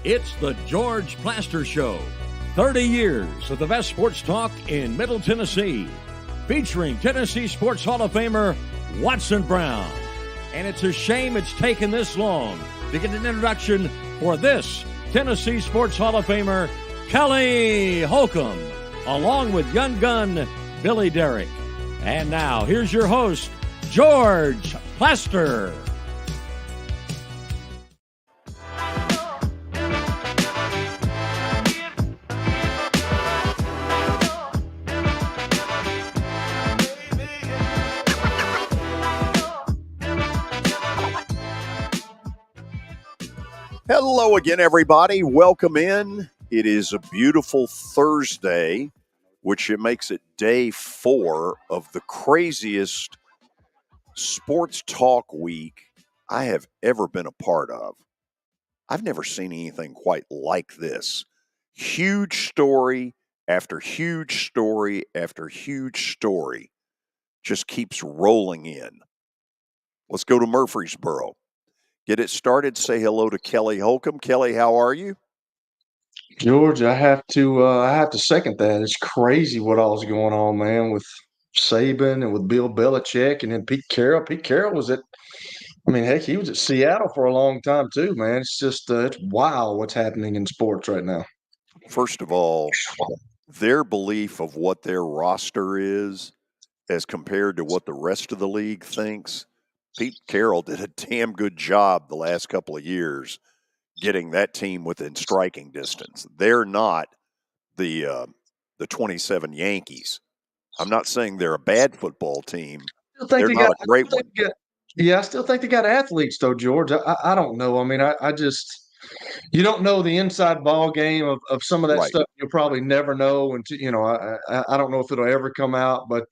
It's the George Plaster Show. 30 years of the best sports talk in Middle Tennessee. Featuring Tennessee Sports Hall of Famer Watson Brown. And it's a shame it's taken this long to get an introduction for this Tennessee Sports Hall of Famer, Kelly Holcomb, along with young gun Billy Derrick. And now, here's your host, George Plaster. Hello again, everybody. Welcome in. It is a beautiful Thursday, which it makes it day 4 of the craziest sports talk week I have ever been a part of. I've never seen anything quite like this. Huge story after huge story after huge story just keeps rolling in. Let's go to Murfreesboro. Get it started. Say hello to Kelly Holcomb. Kelly, how are you? George, I have to second that. It's crazy what all's going on, man, with Saban and with Bill Belichick and then Pete Carroll. Pete Carroll was heck, he was at Seattle for a long time too, man. It's just it's wild what's happening in sports right now. First of all, their belief of what their roster is as compared to what the rest of the league thinks. Pete Carroll did a damn good job the last couple of years getting that team within striking distance. They're not the 27 Yankees. I'm not saying they're a bad football team. They're not a great one. I still think they got athletes, though, George. I don't know. I mean, I just you don't know the inside ball game of some of that Right. stuff. You'll probably never know until I don't know if it'll ever come out, but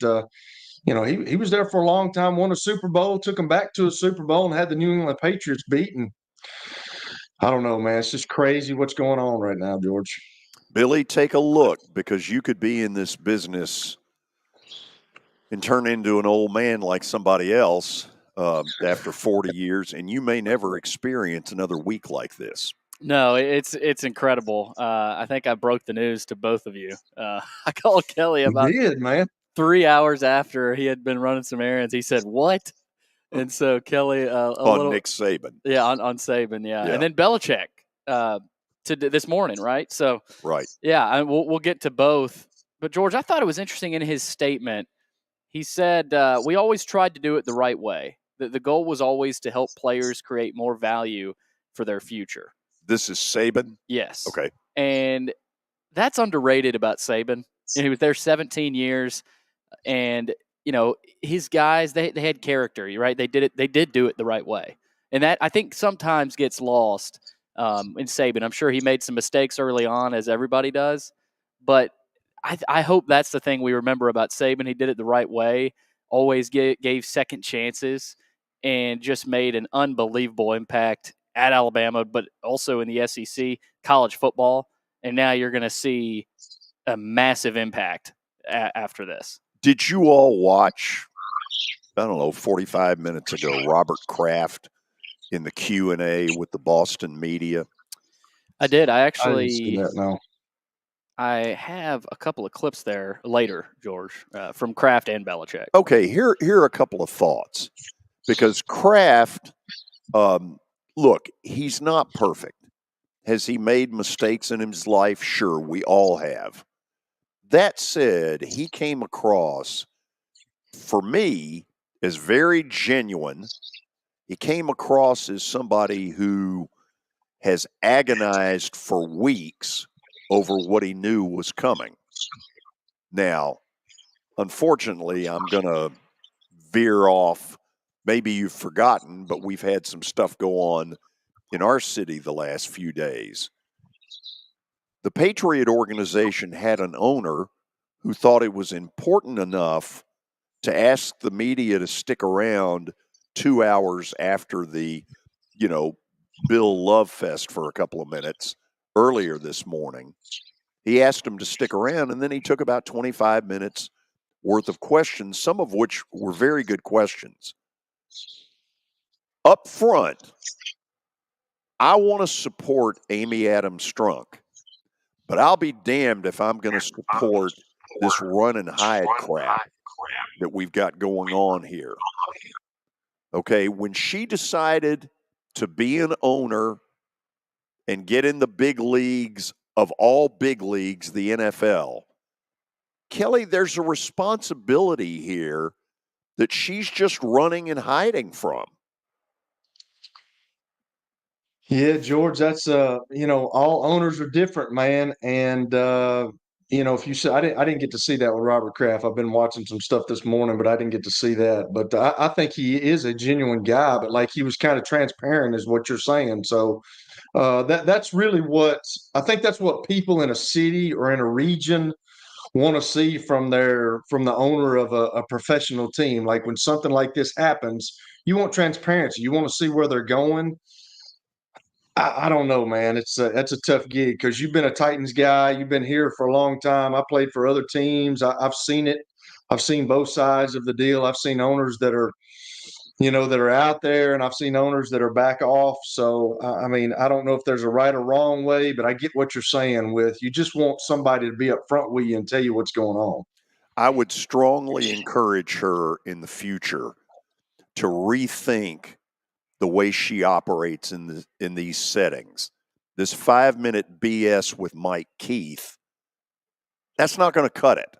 he was there for a long time, won a Super Bowl, took them back to a Super Bowl, and had the New England Patriots beaten. I don't know, man. It's just crazy what's going on right now, George. Billy, take a look, because you could be in this business and turn into an old man like somebody else after 40 years, and you may never experience another week like this. No, it's incredible. I think I broke the news to both of you. I called Kelly about 3 hours after he had been running some errands. He said, "What?" And so Kelly, on Nick Saban, on Saban, yeah, and then Belichick this morning, right? So, right, yeah, we'll get to both. But George, I thought it was interesting in his statement. He said, "We always tried to do it the right way. The goal was always to help players create more value for their future." This is Saban? Yes. Okay. And that's underrated about Saban. He was there 17 years, and his guys they had character, right? They did do it the right way, and that I think sometimes gets lost in Saban. I'm sure he made some mistakes early on, as everybody does, but I hope that's the thing we remember about Saban. He did it the right way, always gave second chances, and just made an unbelievable impact at Alabama, but also in the SEC, college football. And now you're going to see a massive impact after this. Did you all watch, 45 minutes ago, Robert Kraft in the Q&A with the Boston media? I did. I didn't see that, no. I have a couple of clips there later, George, from Kraft and Belichick. Okay, here are a couple of thoughts. Because Kraft, look, he's not perfect. Has he made mistakes in his life? Sure, we all have. That said, he came across, for me, as very genuine. He came across as somebody who has agonized for weeks over what he knew was coming. Now, unfortunately, I'm going to veer off. Maybe you've forgotten, but we've had some stuff go on in our city the last few days. The Patriot organization had an owner who thought it was important enough to ask the media to stick around 2 hours after the, Bill Love Fest for a couple of minutes earlier this morning. He asked them to stick around, and then he took about 25 minutes worth of questions, some of which were very good questions. Up front, I want to support Amy Adams Strunk, but I'll be damned if I'm going to support this run and hide crap that we've got going on here. Okay, when she decided to be an owner and get in the big leagues of all big leagues, the NFL, Kelly, there's a responsibility here that she's just running and hiding from. Yeah, George, that's all owners are different, man. And if you say I didn't get to see that with Robert Kraft. I've been watching some stuff this morning, but I didn't get to see that. But I think he is a genuine guy, but like he was kind of transparent, is what you're saying. So that's really what I think. That's what people in a city or in a region want to see from the owner of a professional team. Like when something like this happens, you want transparency. You want to see where they're going. I don't know, man. That's a tough gig because you've been a Titans guy. You've been here for a long time. I played for other teams. I've seen it. I've seen both sides of the deal. I've seen owners that are, that are out there, and I've seen owners that are back off. So, I mean, I don't know if there's a right or wrong way, but I get what you're saying with you just want somebody to be up front with you and tell you what's going on. I would strongly encourage her in the future to rethink the way she operates in these settings. This 5-minute BS with Mike Keith, that's not going to cut it.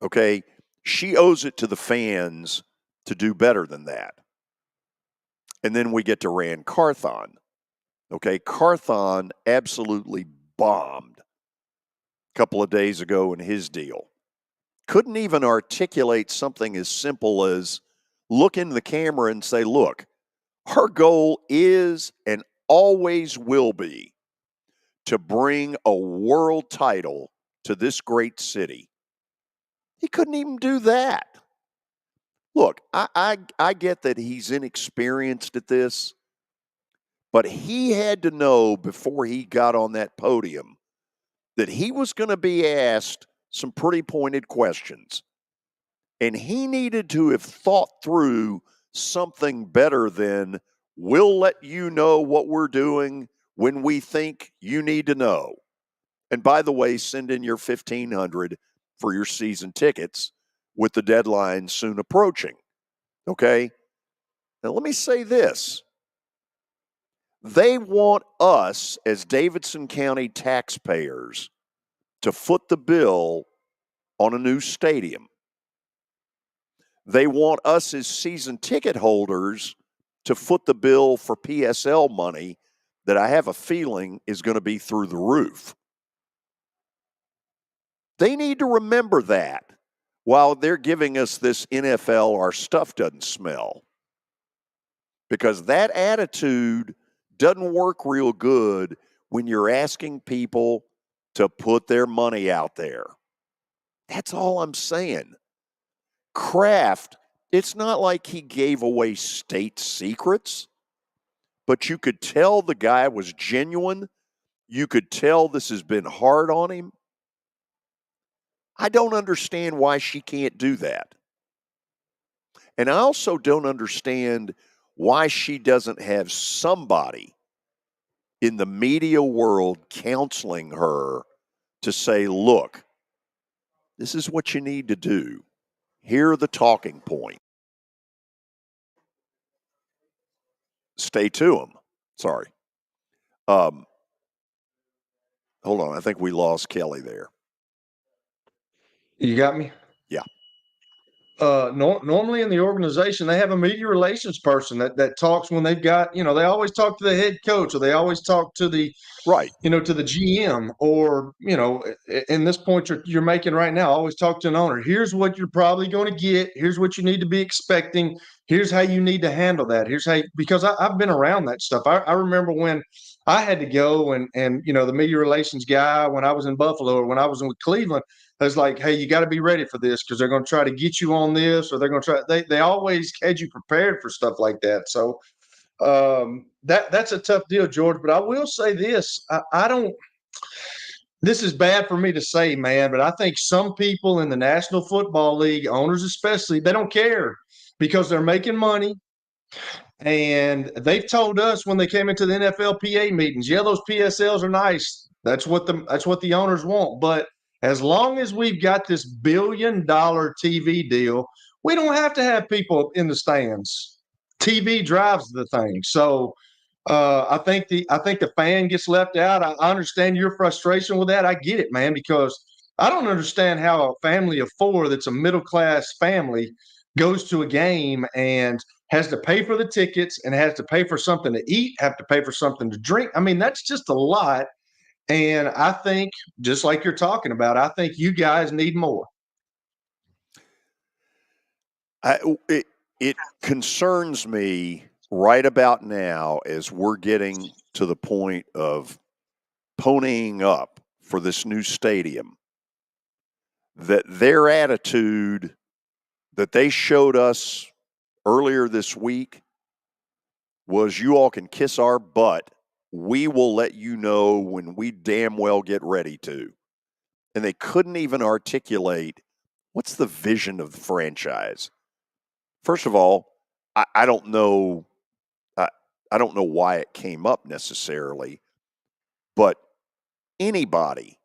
Okay? She owes it to the fans to do better than that. And then we get to Rand Carthon. Okay, Carthon absolutely bombed a couple of days ago in his deal. Couldn't even articulate something as simple as look in the camera and say, look, our goal is and always will be to bring a world title to this great city. He couldn't even do that. Look, I get that he's inexperienced at this, but he had to know before he got on that podium that he was going to be asked some pretty pointed questions. And he needed to have thought through something better than, we'll let you know what we're doing when we think you need to know. And by the way, send in your $1,500 for your season tickets with the deadline soon approaching. Okay? Now, let me say this. They want us as Davidson County taxpayers to foot the bill on a new stadium. They want us as season ticket holders to foot the bill for PSL money that I have a feeling is going to be through the roof. They need to remember that while they're giving us this NFL, our stuff doesn't smell. Because that attitude doesn't work real good when you're asking people to put their money out there. That's all I'm saying. Kraft, it's not like he gave away state secrets, but you could tell the guy was genuine. You could tell this has been hard on him. I don't understand why she can't do that. And I also don't understand why she doesn't have somebody in the media world counseling her to say, look, this is what you need to do. Here are the talking points. Stay to them. Sorry. Hold on. I think we lost Kelly there. You got me? Yeah. Normally in the organization, they have a media relations person that talks when they've got, they always talk to the head coach, or they always talk to the, right, to the GM, or, in this point you're making right now, always talk to an owner. Here's what you're probably going to get. Here's what you need to be expecting. Here's how you need to handle that. Here's how, because I've been around that stuff. I remember when I had to go and, the media relations guy, when I was in Buffalo or when I was in Cleveland, I was like, hey, you got to be ready for this because they're going to try to get you on this, or they're going to try. They always had you prepared for stuff like that. So that's a tough deal, George. But I will say this: I don't. This is bad for me to say, man, but I think some people in the National Football League, owners especially, they don't care because they're making money. And they've told us when they came into the NFLPA meetings, yeah, those PSLs are nice. That's what the owners want. But as long as we've got this $1 billion TV deal, we don't have to have people in the stands. TV drives the thing. So I think the fan gets left out. I understand your frustration with that. I get it, man, because I don't understand how a family of four that's a middle class family goes to a game and has to pay for the tickets and has to pay for something to eat, have to pay for something to drink. I mean, that's just a lot. And I think, just like you're talking about, I think you guys need more. It concerns me right about now as we're getting to the point of ponying up for this new stadium, that their attitude that they showed us earlier this week was, you all can kiss our butt. We will let you know when we damn well get ready to. And they couldn't even articulate what's the vision of the franchise. First of all, I don't know. I don't know why it came up necessarily, but anybody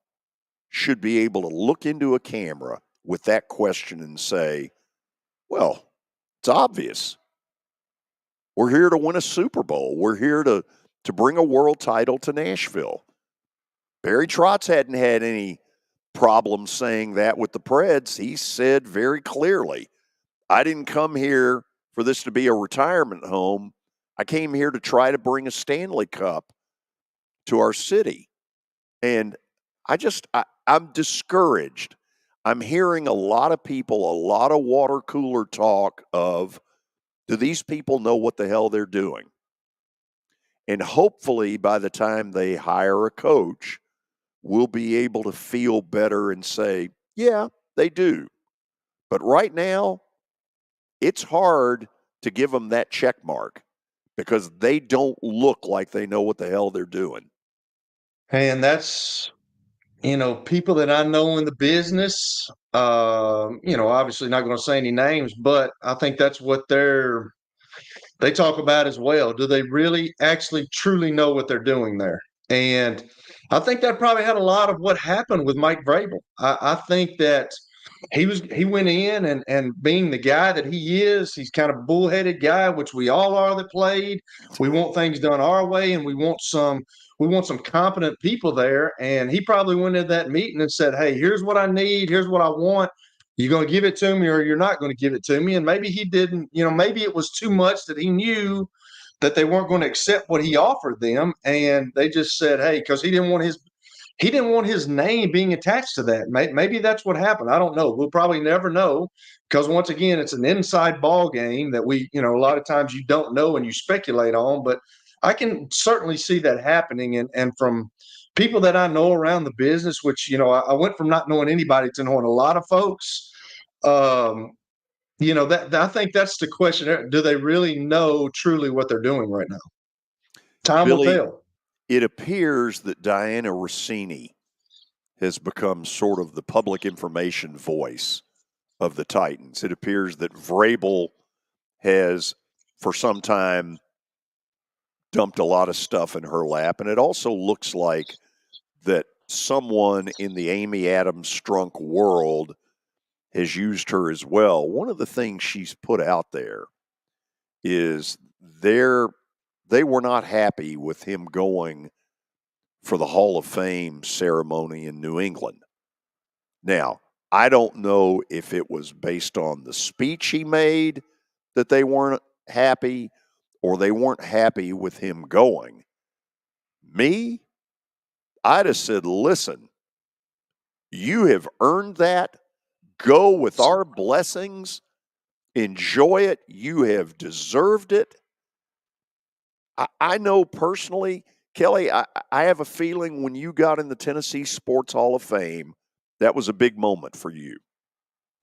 should be able to look into a camera with that question and say, well, it's obvious. We're here to win a Super Bowl. We're here to bring a world title to Nashville. Barry Trotz hadn't had any problem saying that with the Preds. He said very clearly, I didn't come here for this to be a retirement home. I came here to try to bring a Stanley Cup to our city. And I'm discouraged. I'm hearing a lot of people, a lot of water cooler talk of, do these people know what the hell they're doing? And hopefully by the time they hire a coach, we'll be able to feel better and say, yeah, they do. But right now, it's hard to give them that check mark because they don't look like they know what the hell they're doing. And that's, people that I know in the business, obviously not going to say any names, but I think that's what they talk about as well. Do they really actually truly know what they're doing there? And I think that probably had a lot of what happened with Mike Vrabel. I think that he went in and being the guy that he is, he's kind of bullheaded guy, which we all are that played. We want things done our way, and we want some competent people there. And he probably went into that meeting and said, hey, here's what I need, here's what I want. You're going to give it to me or you're not going to give it to me. And maybe he didn't, maybe it was too much that he knew that they weren't going to accept what he offered them. And they just said, hey, because he didn't want his name being attached to that. Maybe that's what happened. I don't know. We'll probably never know because once again, it's an inside ball game that we, a lot of times you don't know and you speculate on, but I can certainly see that happening. And from people that I know around the business, which, I went from not knowing anybody to knowing a lot of folks. That I think that's the question. Do they really know truly what they're doing right now? Time will tell. It appears that Diana Rossini has become sort of the public information voice of the Titans. It appears that Vrabel has, for some time, dumped a lot of stuff in her lap. And it also looks like that someone in the Amy Adams Strunk world has used her as well. One of the things she's put out there is they were not happy with him going for the Hall of Fame ceremony in New England. Now, I don't know if it was based on the speech he made that they weren't happy or they weren't happy with him going. Me, I'd have said, listen, you have earned that. Go with our blessings. Enjoy it. You have deserved it. I know personally, Kelly, I have a feeling when you got in the Tennessee Sports Hall of Fame, that was a big moment for you.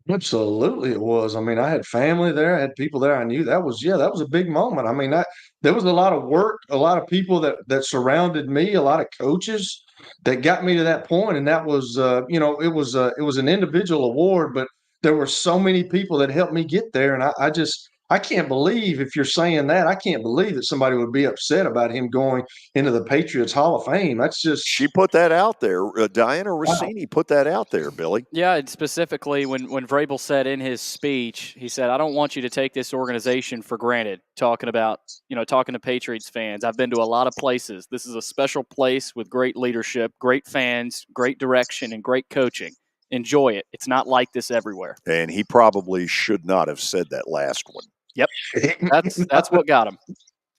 Absolutely, it was. I mean, I had family there. I had people there I knew. That was a big moment. I mean, there was a lot of work, a lot of people that surrounded me, a lot of coaches that got me to that point. And that was, it was an individual award, but there were so many people that helped me get there. And I I can't believe if you're saying that, I can't believe that somebody would be upset about him going into the Patriots Hall of Fame. That's just She put that out there. Diana wow. Rossini put that out there, Billy. Yeah, and specifically when Vrabel said in his speech, he said, "I don't want you to take this organization for granted." Talking to Patriots fans. I've been to a lot of places. This is a special place with great leadership, great fans, great direction, and great coaching. Enjoy it. It's not like this everywhere. And he probably should not have said that last one. Yep, that's what got him.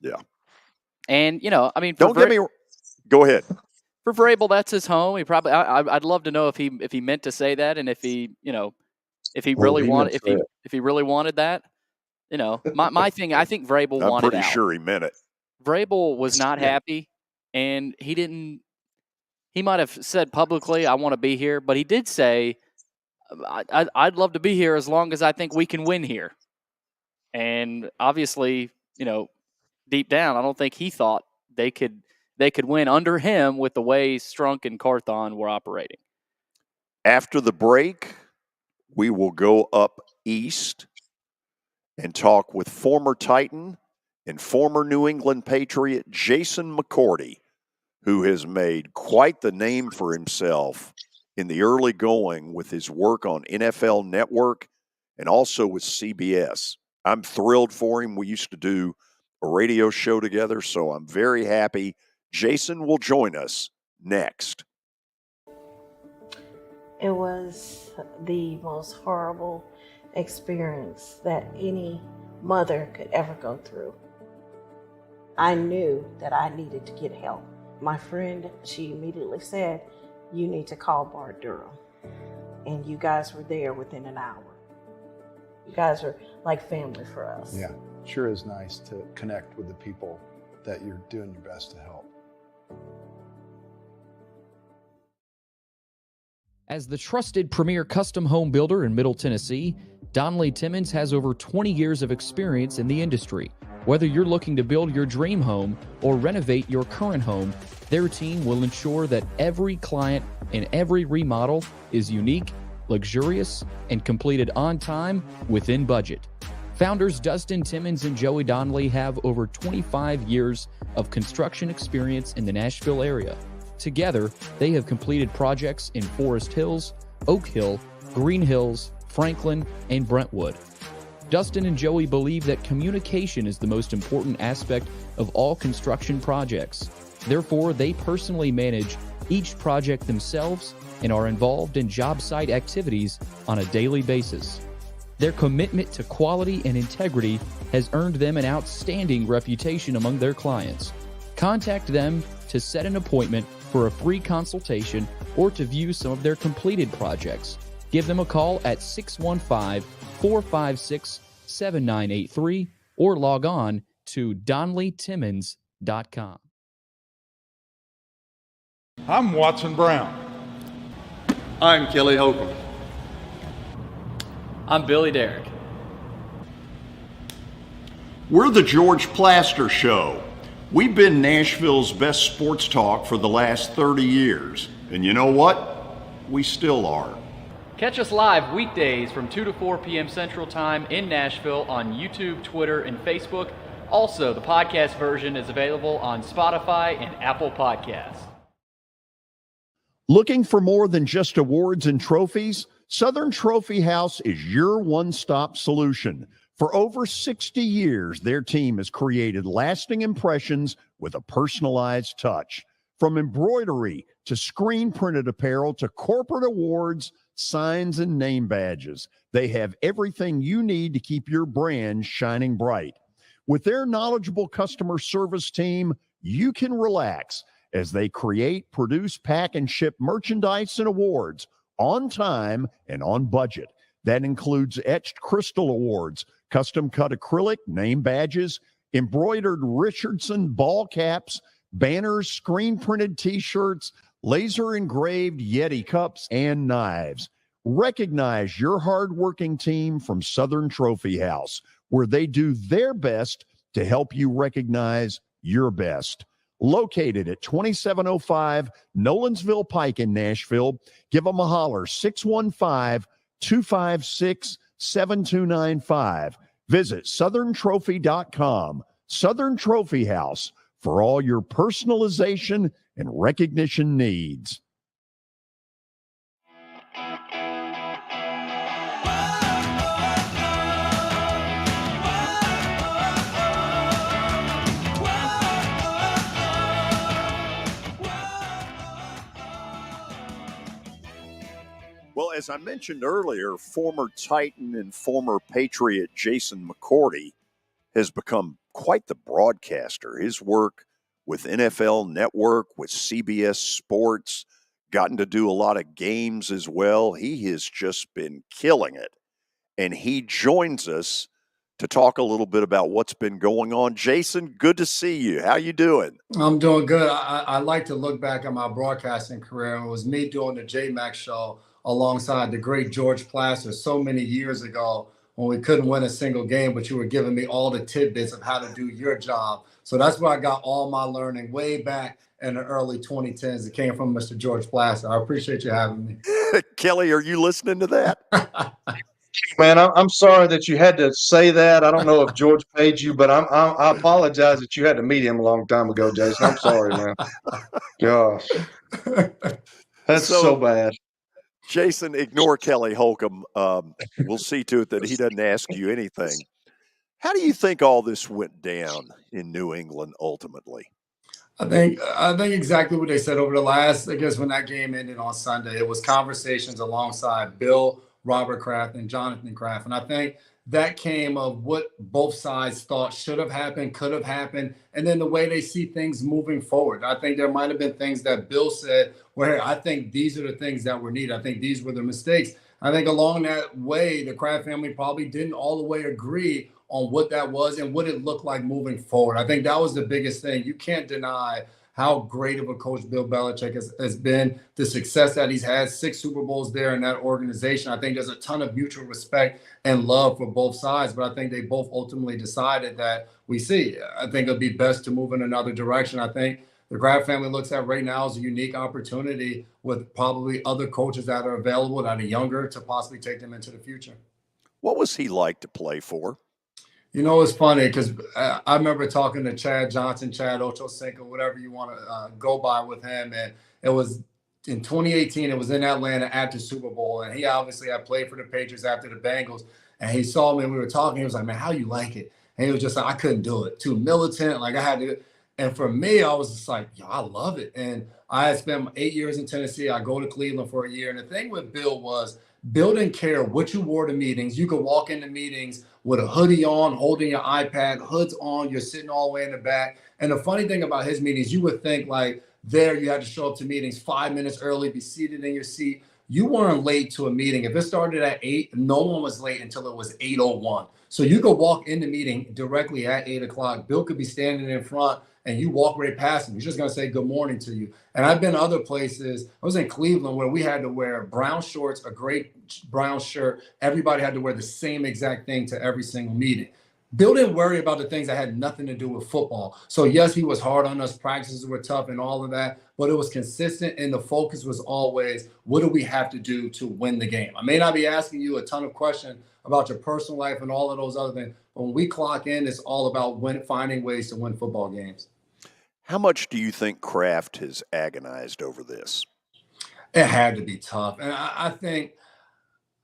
Yeah. And I mean, Don't get me. Go ahead. For Vrabel, that's his home. He probably. I'd love to know if he meant to say that, and if he really wanted that. My thing. I think Vrabel wanted out. I'm pretty sure he meant it. Vrabel was not happy, and he didn't. He might have said publicly, "I want to be here," but he did say, "I'd love to be here as long as I think we can win here." And obviously, deep down, I don't think he thought they could win under him with the way Strunk and Carthon were operating. After the break, we will go up east and talk with former Titan and former New England Patriot Jason McCourty, who has made quite the name for himself in the early going with his work on NFL Network and also with CBS. I'm thrilled for him. We used to do a radio show together, so I'm very happy. Jason will join us next. It was the most horrible experience that any mother could ever go through. I knew that I needed to get help. My friend, she immediately said, "You need to call Bart Durham." And you guys were there within an hour. You guys are like family for us. Yeah, sure is nice to connect with the people that you're doing your best to help. As the trusted premier custom home builder in Middle Tennessee, Donnelly Timmons has over 20 years of experience in the industry. Whether you're looking to build your dream home or renovate your current home, their team will ensure that every client and every remodel is unique, luxurious, and completed on time within budget. Founders Dustin Timmons and Joey Donnelly have over 25 years of construction experience in the Nashville area. Together, they have completed projects in Forest Hills, Oak Hill, Green Hills, Franklin, and Brentwood. Dustin and Joey believe that communication is the most important aspect of all construction projects. Therefore, they personally manage each project themselves and are involved in job site activities on a daily basis. Their commitment to quality and integrity has earned them an outstanding reputation among their clients. Contact them to set an appointment for a free consultation or to view some of their completed projects. Give them a call at 615-456-7983 or log on to DonnellyTimmons.com. I'm Watson Brown. I'm Kelly Holcomb. I'm Billy Derrick. We're the George Plaster Show. We've been Nashville's best sports talk for the last 30 years. And you know what? We still are. Catch us live weekdays from 2 to 4 p.m. Central Time in Nashville on YouTube, Twitter, and Facebook. Also, the podcast version is available on Spotify and Apple Podcasts. Looking for more than just awards and trophies? Southern Trophy House is your one-stop solution. For over 60 years, their team has created lasting impressions with a personalized touch. From embroidery to screen-printed apparel to corporate awards, signs, and name badges, they have everything you need to keep your brand shining bright. With their knowledgeable customer service team, you can relax as they create, produce, pack, and ship merchandise and awards on time and on budget. That includes etched crystal awards, custom-cut acrylic, name badges, embroidered Richardson ball caps, banners, screen-printed T-shirts, laser-engraved Yeti cups, and knives. Recognize your hard-working team from Southern Trophy House, where they do their best to help you recognize your best. Located at 2705 Nolensville Pike in Nashville, give them a holler, 615-256-7295. Visit SouthernTrophy.com, Southern Trophy House, for all your personalization and recognition needs. Well, as I mentioned earlier, former Titan and former Patriot Jason McCourty has become quite the broadcaster. His work with NFL Network, with CBS Sports, gotten to do a lot of games as well. He has just been killing it. And he joins us to talk a little bit about what's been going on. Jason, good to see you. How you doing? I'm doing good. I like to look back at my broadcasting career. It was me doing the J-Mac show alongside the great George Plaster so many years ago when we couldn't win a single game, but you were giving me all the tidbits of how to do your job. So that's where I got all my learning way back in the early 2010s. It came from Mr. George Plaster. I appreciate you having me. Kelly, are you listening to that? Man, I'm sorry that you had to say that. I don't know if George paid you, but I apologize that you had to meet him a long time ago, Jason. I'm sorry, man. Gosh, that's so bad. Jason, ignore Kelly Holcomb. We'll see to it that he doesn't ask you anything. How do you think all this went down in New England ultimately? I think exactly what they said over the last, I guess, when that game ended on Sunday. It was conversations alongside Bill, Robert Kraft, and Jonathan Kraft. And I think that came of what both sides thought should have happened, could have happened, and then the way they see things moving forward. I think there might have been things that Bill said where, hey, I think these are the things that were needed. I think these were the mistakes. I think along that way, the Kraft family probably didn't all the way agree on what that was and what it looked like moving forward. I think that was the biggest thing. You can't deny how great of a coach Bill Belichick has been, the success that he's had, 6 Super Bowls there in that organization. I think there's a ton of mutual respect and love for both sides, but I think they both ultimately decided that I think it'll be best to move in another direction. I think the Kraft family looks at right now as a unique opportunity with probably other coaches that are available that are younger to possibly take them into the future. What was he like to play for? You know, it's funny because I remember talking to Chad Johnson, Chad Ochocinco, whatever you want to go by with him. And it was in 2018, it was in Atlanta at the Super Bowl. And he obviously had played for the Patriots after the Bengals. And he saw me and we were talking. He was like, man, how you like it? And he was just like, I couldn't do it. Too militant. Like I had to. And for me, I was just like, yo, I love it. And I had spent 8 years in Tennessee. I go to Cleveland for a year. And the thing with Bill was, Bill didn't care what you wore to meetings. You could walk into meetings with a hoodie on, holding your iPad, hoods on, you're sitting all the way in the back. And the funny thing about his meetings, you would think like there you had to show up to meetings 5 minutes early, be seated in your seat. You weren't late to a meeting. If it started at 8, no one was late until it was 8:01. So you could walk in the meeting directly at 8 o'clock. Bill could be standing in front and you walk right past him. He's just going to say good morning to you. And I've been other places. I was in Cleveland where we had to wear brown shorts, a great brown shirt. Everybody had to wear the same exact thing to every single meeting. Bill didn't worry about the things that had nothing to do with football. So yes, he was hard on us. Practices were tough and all of that, but it was consistent. And the focus was always, what do we have to do to win the game? I may not be asking you a ton of questions about your personal life and all of those other things, but when we clock in, it's all about finding ways to win football games. How much do you think Kraft has agonized over this? It had to be tough. And I think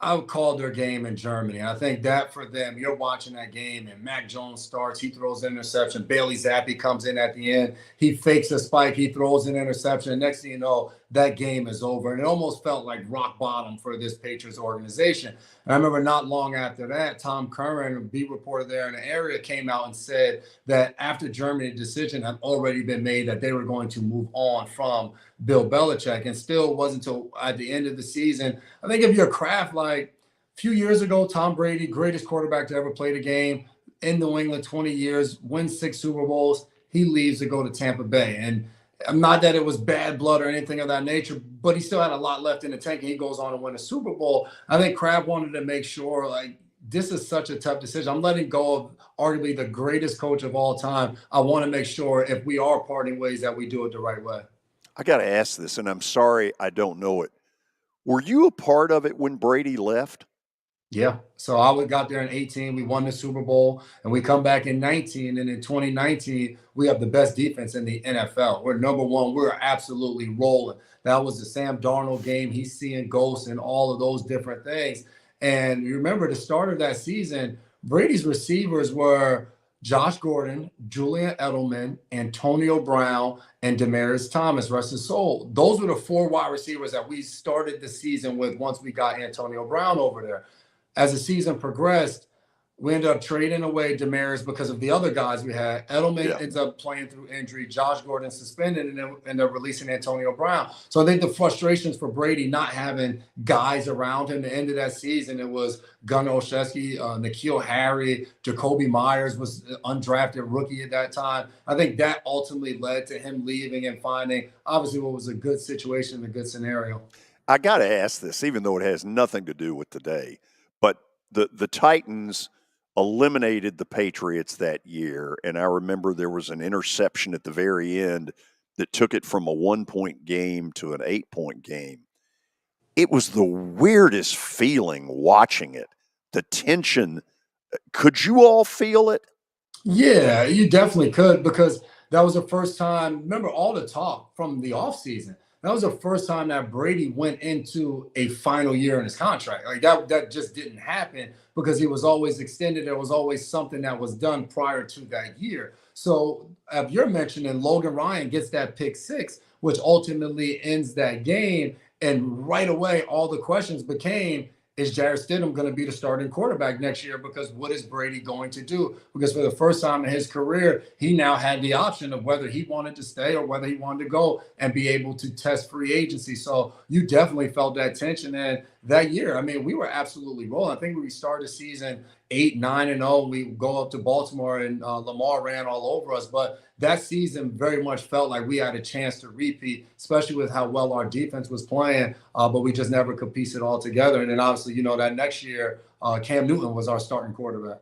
I would call their game in Germany. I think that for them, you're watching that game and Mac Jones starts, he throws an interception. Bailey Zappi comes in at the end. He fakes a spike. He throws an interception. And next thing you know, that game is over. And it almost felt like rock bottom for this Patriots organization. And I remember not long after that, Tom Curran, a beat reporter there in the area, came out and said that after Germany, a decision had already been made that they were going to move on from Bill Belichick. And still wasn't until at the end of the season. I think if you're Kraft, like a few years ago, Tom Brady, greatest quarterback to ever play the game in New England, 20 years, wins 6 Super Bowls. He leaves to go to Tampa Bay. And not that it was bad blood or anything of that nature, but he still had a lot left in the tank, and he goes on to win a Super Bowl. I think Kraft wanted to make sure, like, this is such a tough decision. I'm letting go of arguably the greatest coach of all time. I want to make sure if we are parting ways that we do it the right way. I got to ask this, and I'm sorry I don't know it. Were you a part of it when Brady left? Yeah. So I got there in 18. We won the Super Bowl, and we come back in 19. And in 2019, we have the best defense in the NFL. We're number one. We're absolutely rolling. That was the Sam Darnold game. He's seeing ghosts and all of those different things. And you remember the start of that season, Brady's receivers were Josh Gordon, Julian Edelman, Antonio Brown, and Demaryius Thomas, rest his soul. Those were the 4 wide receivers that we started the season with once we got Antonio Brown over there. As the season progressed, we ended up trading away Demaryius because of the other guys we had. Edelman ends up playing through injury. Josh Gordon suspended, and then end up releasing Antonio Brown. So I think the frustrations for Brady not having guys around him. The end of that season, it was Gunnar Olszewski, N'Keal Harry, Jacoby Myers was undrafted rookie at that time. I think that ultimately led to him leaving and finding, obviously, what was a good situation, a good scenario. I got to ask this, even though it has nothing to do with today, but the Titans eliminated the Patriots that year, and I remember there was an interception at the very end that took it from a 1-point game to an 8-point game. It was the weirdest feeling watching it. The tension. Could you all feel it? Yeah, you definitely could, because that was the first time. Remember all the talk from the offseason. That was the first time that Brady went into a final year in his contract. Like that just didn't happen because he was always extended. There was always something that was done prior to that year. So if you're mentioning Logan Ryan gets that pick 6, which ultimately ends that game. And right away, all the questions became, is Jarrett Stidham going to be the starting quarterback next year? Because what is Brady going to do? Because for the first time in his career, he now had the option of whether he wanted to stay or whether he wanted to go and be able to test free agency. So you definitely felt that tension. And that year, I mean, we were absolutely rolling. I think we started the season 8-9-0. We go up to Baltimore and Lamar ran all over us. But that season very much felt like we had a chance to repeat, especially with how well our defense was playing. But we just never could piece it all together. And then obviously, that next year, Cam Newton was our starting quarterback.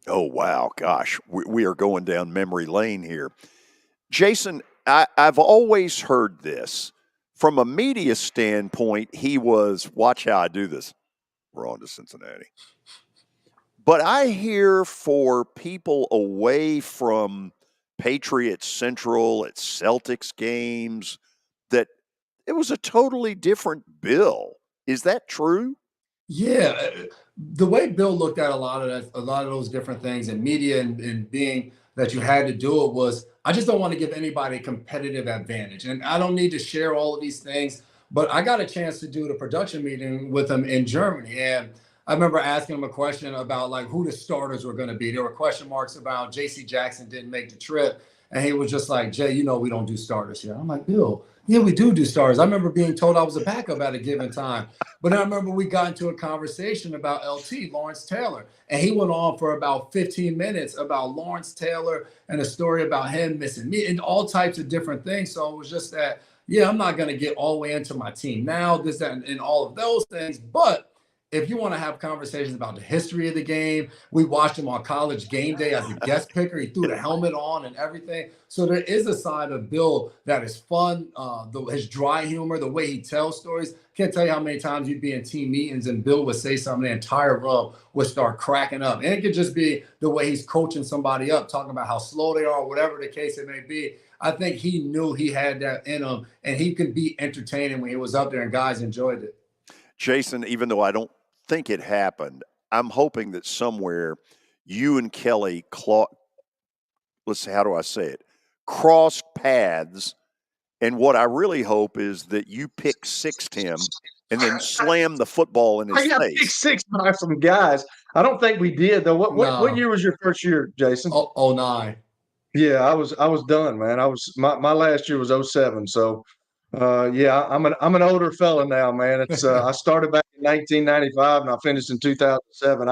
Oh, wow. Gosh, we are going down memory lane here. Jason, I've always heard this. From a media standpoint, he was, watch how I do this. We're on to Cincinnati. But I hear for people away from Patriots Central at Celtics games that it was a totally different Bill. Is that true? Yeah, the way Bill looked at a lot of those different things in media and being that you had to do it was, I just don't want to give anybody a competitive advantage. And I don't need to share all of these things, but I got a chance to do the production meeting with him in Germany. And I remember asking him a question about like who the starters were going to be. There were question marks about J.C. Jackson didn't make the trip. And he was just like, Jay, we don't do starters here. I'm like, Bill, yeah, we do starters. I remember being told I was a backup at a given time. But I remember we got into a conversation about LT, Lawrence Taylor. And he went on for about 15 minutes about Lawrence Taylor and a story about him missing me and all types of different things. So it was just that, yeah, I'm not going to get all the way into my team now, this, that, and all of those things. But if you want to have conversations about the history of the game, we watched him on College Game Day as a guest picker. He threw the helmet on and everything. So there is a side of Bill that is fun, his dry humor, the way he tells stories. Can't tell you how many times you'd be in team meetings and Bill would say something, the entire room would start cracking up. And it could just be the way he's coaching somebody up, talking about how slow they are, whatever the case it may be. I think he knew he had that in him, and he could be entertaining when he was up there, and guys enjoyed it. Jason, even though I don't think it happened, I'm hoping that somewhere you and Kelly let's see, how do I say it? Crossed paths. And what I really hope is that you pick sixed him and then slam the football in his face. I got pick 6 by some guys. I don't think we did though. What year was your first year, Jason? 09. Yeah, I was done, man. My last year was 07. So yeah, I'm an older fella now, man. It's I started back in 1995 and I finished in 2007.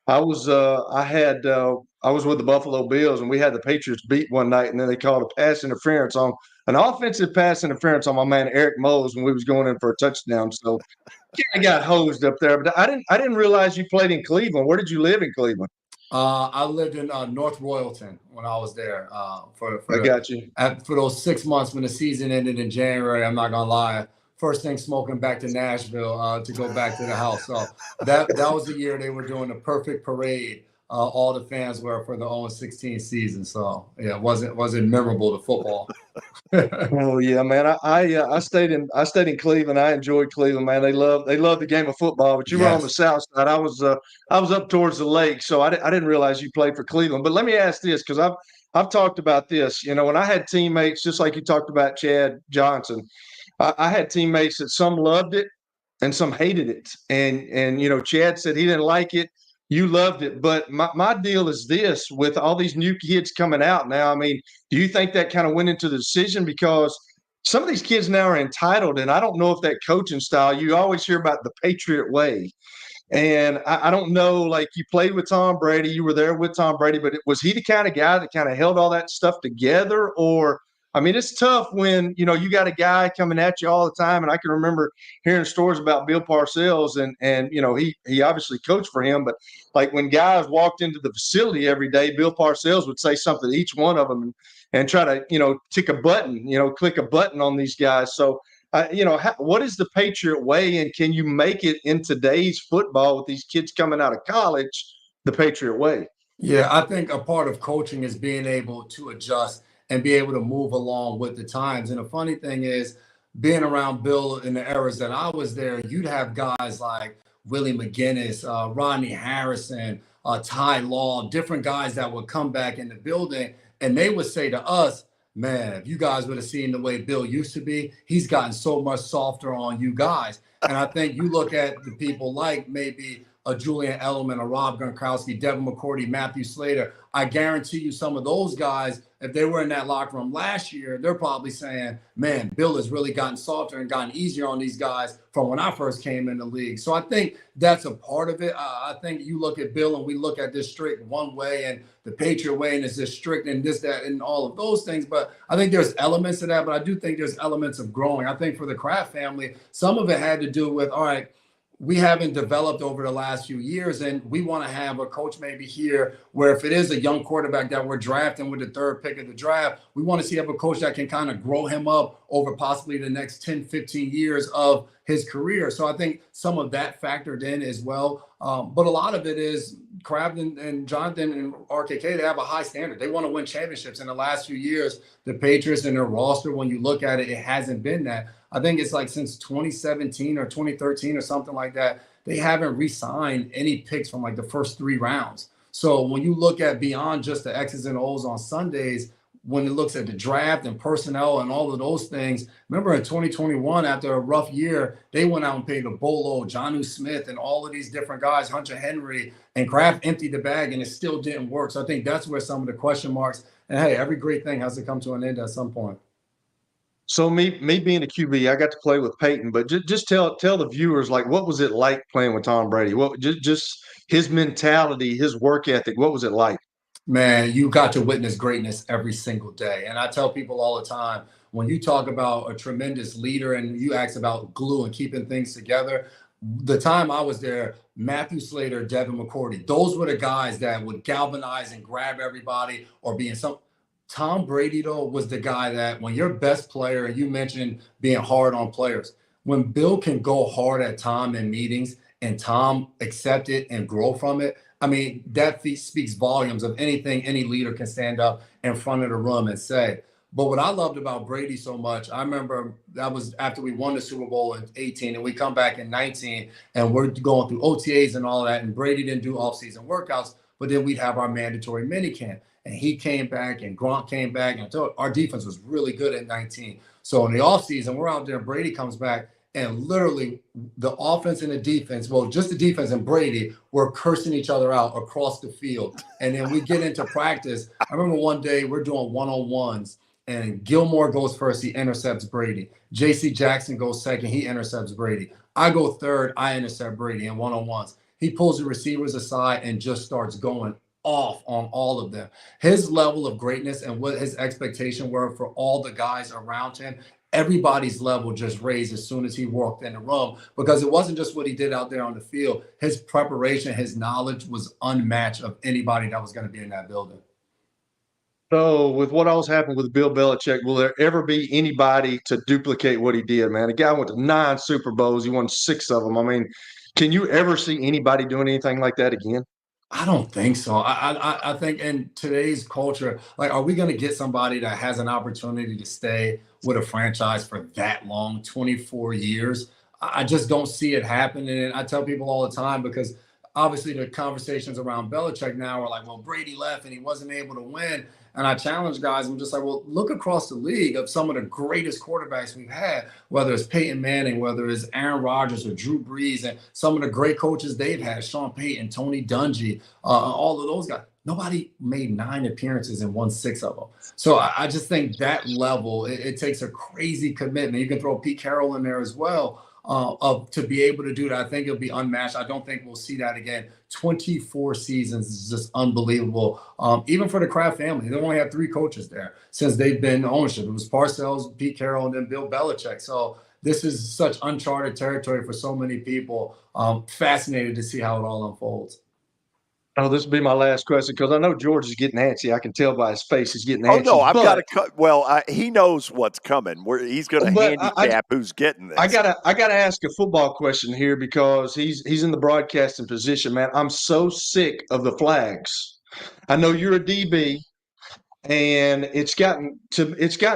I was with the Buffalo Bills and we had the Patriots beat one night, and then they called a pass interference on an offensive pass interference on my man Eric Mose when we was going in for a touchdown. So I got hosed up there. But I didn't realize you played in Cleveland. Where did you live in Cleveland? I lived in North Royalton when I was there for got you. For those 6 months when the season ended in January. I'm not gonna lie. first thing smoking back to Nashville to go back to the house. So that was the year they were doing the perfect parade. All the fans were for the 0-16 season. So yeah, it wasn't memorable to football. Oh yeah, man. I stayed in Cleveland. I enjoyed Cleveland, man. They love the game of football. But you were on the south side. I was up towards the lake, so I didn't realize you played for Cleveland. But let me ask this, because I've talked about this. You know, when I had teammates, just like you talked about Chad Johnson, I had teammates that some loved it and some hated it. And you know, Chad said he didn't like it. You loved it. But my deal is this, with all these new kids coming out now, I mean, do you think that kind of went into the decision? Because some of these kids now are entitled, and I don't know if that coaching style, you always hear about the Patriot way. And I don't know, like, you played with Tom Brady, you were there with Tom Brady, but was he the kind of guy that kind of held all that stuff together? Or, I mean, it's tough when, you know, you got a guy coming at you all the time. And I can remember hearing stories about Bill Parcells, and you know, he obviously coached for him, but like when guys walked into the facility every day, Bill Parcells would say something to each one of them and try to, you know, click a button on these guys. So, you know, what is the Patriot way, and can you make it in today's football with these kids coming out of college, the Patriot way? Yeah, I think a part of coaching is being able to adjust and be able to move along with the times. And the funny thing is, being around Bill in the eras that I was there, you'd have guys like Willie McGinnis, Rodney Harrison, Ty Law, different guys that would come back in the building, and they would say to us, man, if you guys would have seen the way Bill used to be, he's gotten so much softer on you guys. And I think you look at the people like maybe a Julian Edelman, a Rob Gronkowski, Devin McCourty, Matthew Slater. I guarantee you some of those guys, if they were in that locker room last year, they're probably saying, man, Bill has really gotten softer and gotten easier on these guys from when I first came in the league. So I think that's a part of it. I think you look at Bill and we look at this strict one way and the Patriot way, and it's this strict and this, that, and all of those things. But I think there's elements of that, but I do think there's elements of growing. I think for the Kraft family, some of it had to do with, all right, we haven't developed over the last few years, and we want to have a coach maybe here where if it is a young quarterback that we're drafting with the third pick of the draft, we want to have a coach that can kind of grow him up over possibly the next 10, 15 years of his career. So I think some of that factored in as well. But a lot of it is Kraft and Jonathan and RKK, they have a high standard. They want to win championships. In the last few years, the Patriots and their roster, when you look at it, it hasn't been that. I think it's like since 2017 or 2013 or something like that, they haven't re-signed any picks from like the first 3 rounds. So when you look at beyond just the X's and O's on Sundays, when it looks at the draft and personnel and all of those things, remember in 2021, after a rough year, they went out and paid a Bolo, Jonnu Smith, and all of these different guys, Hunter Henry, and Kraft emptied the bag, and it still didn't work. So I think that's where some of the question marks, and hey, every great thing has to come to an end at some point. So me being a QB, I got to play with Peyton, but just tell the viewers, like, what was it like playing with Tom Brady? What just his mentality, his work ethic, what was it like? Man, you got to witness greatness every single day. And I tell people all the time, when you talk about a tremendous leader and you ask about glue and keeping things together, the time I was there, Matthew Slater, Devin McCourty, those were the guys that would galvanize and grab everybody or be in some. Tom Brady, though, was the guy that when your best player, you mentioned being hard on players, when Bill can go hard at Tom in meetings and Tom accept it and grow from it, I mean, that speaks volumes of anything any leader can stand up in front of the room and say. But what I loved about Brady so much, I remember that was after we won the Super Bowl in 18 and we come back in 19 and we're going through OTAs and all of that. And Brady didn't do off-season workouts, but then we'd have our mandatory minicamp. And he came back and Gronk came back. And our defense was really good at 19. So in the offseason, we're out there and Brady comes back. And literally the offense and the defense, well, just the defense and Brady were cursing each other out across the field. And then we get into practice. I remember one day we're doing one-on-ones and Gilmore goes first. He intercepts Brady. J.C. Jackson goes second. He intercepts Brady. I go third. I intercept Brady in one-on-ones. He pulls the receivers aside and just starts going off on all of them. His level of greatness and what his expectation were for all the guys around him, everybody's level just raised as soon as he walked in the room, because it wasn't just what he did out there on the field. His preparation, his knowledge was unmatched of anybody that was going to be in that building. So, with what else happened with Bill Belichick, will there ever be anybody to duplicate what he did, man? The guy went to 9 Super Bowls. He won 6 of them. I mean, can you ever see anybody doing anything like that again? I don't think so. I think in today's culture, like, are we going to get somebody that has an opportunity to stay with a franchise for that long, 24 years? I just don't see it happening. And I tell people all the time, because obviously the conversations around Belichick now are like, well, Brady left and he wasn't able to win. And I challenge guys. I'm just like, well, look across the league of some of the greatest quarterbacks we've had, whether it's Peyton Manning, whether it's Aaron Rodgers or Drew Brees, and some of the great coaches they've had, Sean Payton, Tony Dungy, all of those guys. Nobody made 9 appearances and won 6 of them. So I just think that level, it takes a crazy commitment. You can throw Pete Carroll in there as well. To be able to do that, I think it'll be unmatched. I don't think we'll see that again. 24 seasons is just unbelievable. Even for the Kraft family, they only have 3 coaches there since they've been in ownership. It was Parcells, Pete Carroll, and then Bill Belichick. So this is such uncharted territory for so many people. Fascinated to see how it all unfolds. Oh, this will be my last question, because I know George is getting antsy. I can tell by his face he's getting Oh antsy. no, I've got to cut. Well, he knows what's coming. He's going to But handicap who's getting this. I gotta ask a football question here, because he's in the broadcasting position, man. I'm so sick of the flags. I know you're a DB, and it's gotten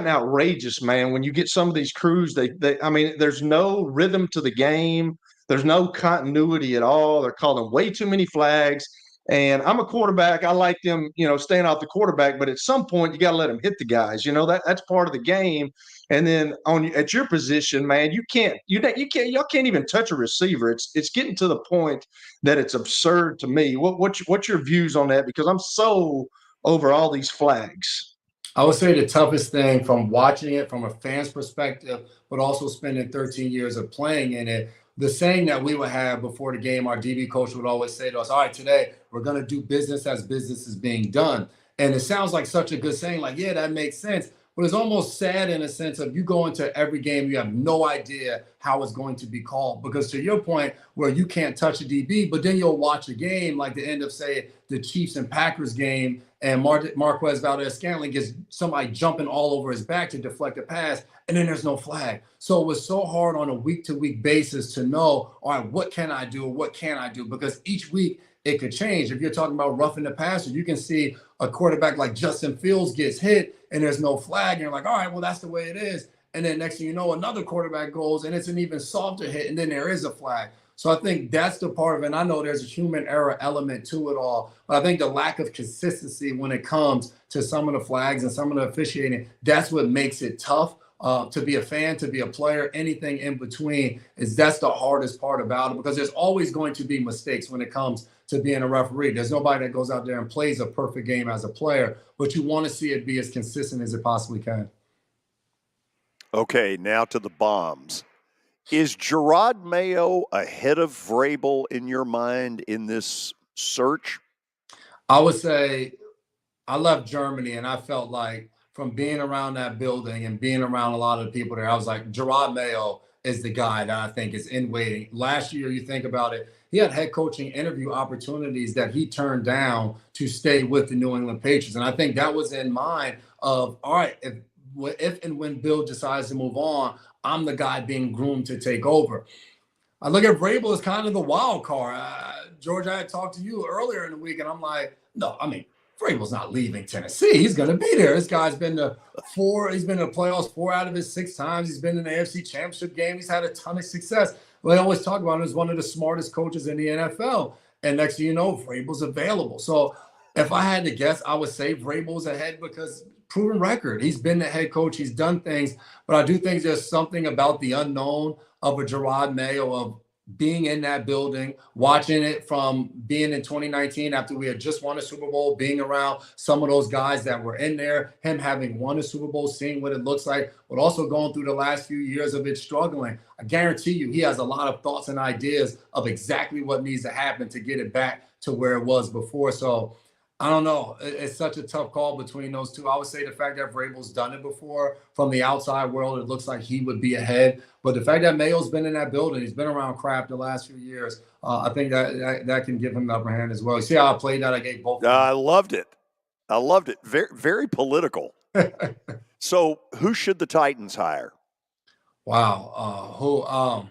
outrageous, man. When you get some of these crews, I mean, there's no rhythm to the game. There's no continuity at all. They're calling way too many flags. And I'm a quarterback. I like them, staying off the quarterback. But at some point, you got to let them hit the guys. That's part of the game. And then at your position, man, y'all can't even touch a receiver. It's getting to the point that it's absurd to me. What's your views on that? Because I'm so over all these flags. I would say the toughest thing from watching it from a fan's perspective, but also spending 13 years of playing in it, the saying that we would have before the game, our DB coach would always say to us, all right, today we're going to do business as business is being done. And it sounds like such a good saying, like, yeah, that makes sense. But it's almost sad in a sense of you go into every game, you have no idea how it's going to be called. Because to your point, where you can't touch a DB, but then you'll watch a game like the end of, say, the Chiefs and Packers game, and Marquez Valdez-Scantling gets somebody jumping all over his back to deflect a pass, and then there's no flag. So it was so hard on a week-to-week basis to know, all right, what can I do? What can't I do? Because each week it could change. If you're talking about roughing the passer, you can see a quarterback like Justin Fields gets hit and there's no flag. And you're like, all right, well, that's the way it is. And then next thing you know, another quarterback goes and it's an even softer hit, and then there is a flag. So I think that's the part of it. And I know there's a human error element to it all, but I think the lack of consistency when it comes to some of the flags and some of the officiating, that's what makes it tough. To be a fan, to be a player, anything in between, that's the hardest part about it, because there's always going to be mistakes when it comes to being a referee. There's nobody that goes out there and plays a perfect game as a player, but you want to see it be as consistent as it possibly can. Okay, now to the bombs. Is Gerard Mayo ahead of Vrabel in your mind in this search? I would say I left Germany, and I felt like from being around that building and being around a lot of the people there, I was like, Gerard Mayo is the guy that I think is in waiting. Last year, you think about it, he had head coaching interview opportunities that he turned down to stay with the New England Patriots. And I think that was in mind of, all right, if and when Bill decides to move on, I'm the guy being groomed to take over. I look at Vrabel as kind of the wild card. George, I had talked to you earlier in the week, and I'm like, no, I mean, Vrabel's not leaving Tennessee. He's going to be there. This guy's been to he's been to the playoffs 4 out of his 6 times. He's been in the AFC Championship game. He's had a ton of success. Well, they always talk about him as one of the smartest coaches in the NFL. And next thing you know, Vrabel's available. So if I had to guess, I would say Vrabel's ahead, because proven record. He's been the head coach. He's done things. But I do think there's something about the unknown of a Gerard Mayo, of being in that building, watching it from being in 2019 after we had just won a Super Bowl, being around some of those guys that were in there, him having won a Super Bowl, seeing what it looks like, but also going through the last few years of it struggling. I guarantee you he has a lot of thoughts and ideas of exactly what needs to happen to get it back to where it was before. So I don't know. It's such a tough call between those two. I would say the fact that Vrabel's done it before, from the outside world, it looks like he would be ahead. But the fact that Mayo's been in that building, he's been around Kraft the last few years, I think that can give him the upper hand as well. You see how I played that? I gave both. I loved it. I loved it. Very, very political. So who should the Titans hire? Wow.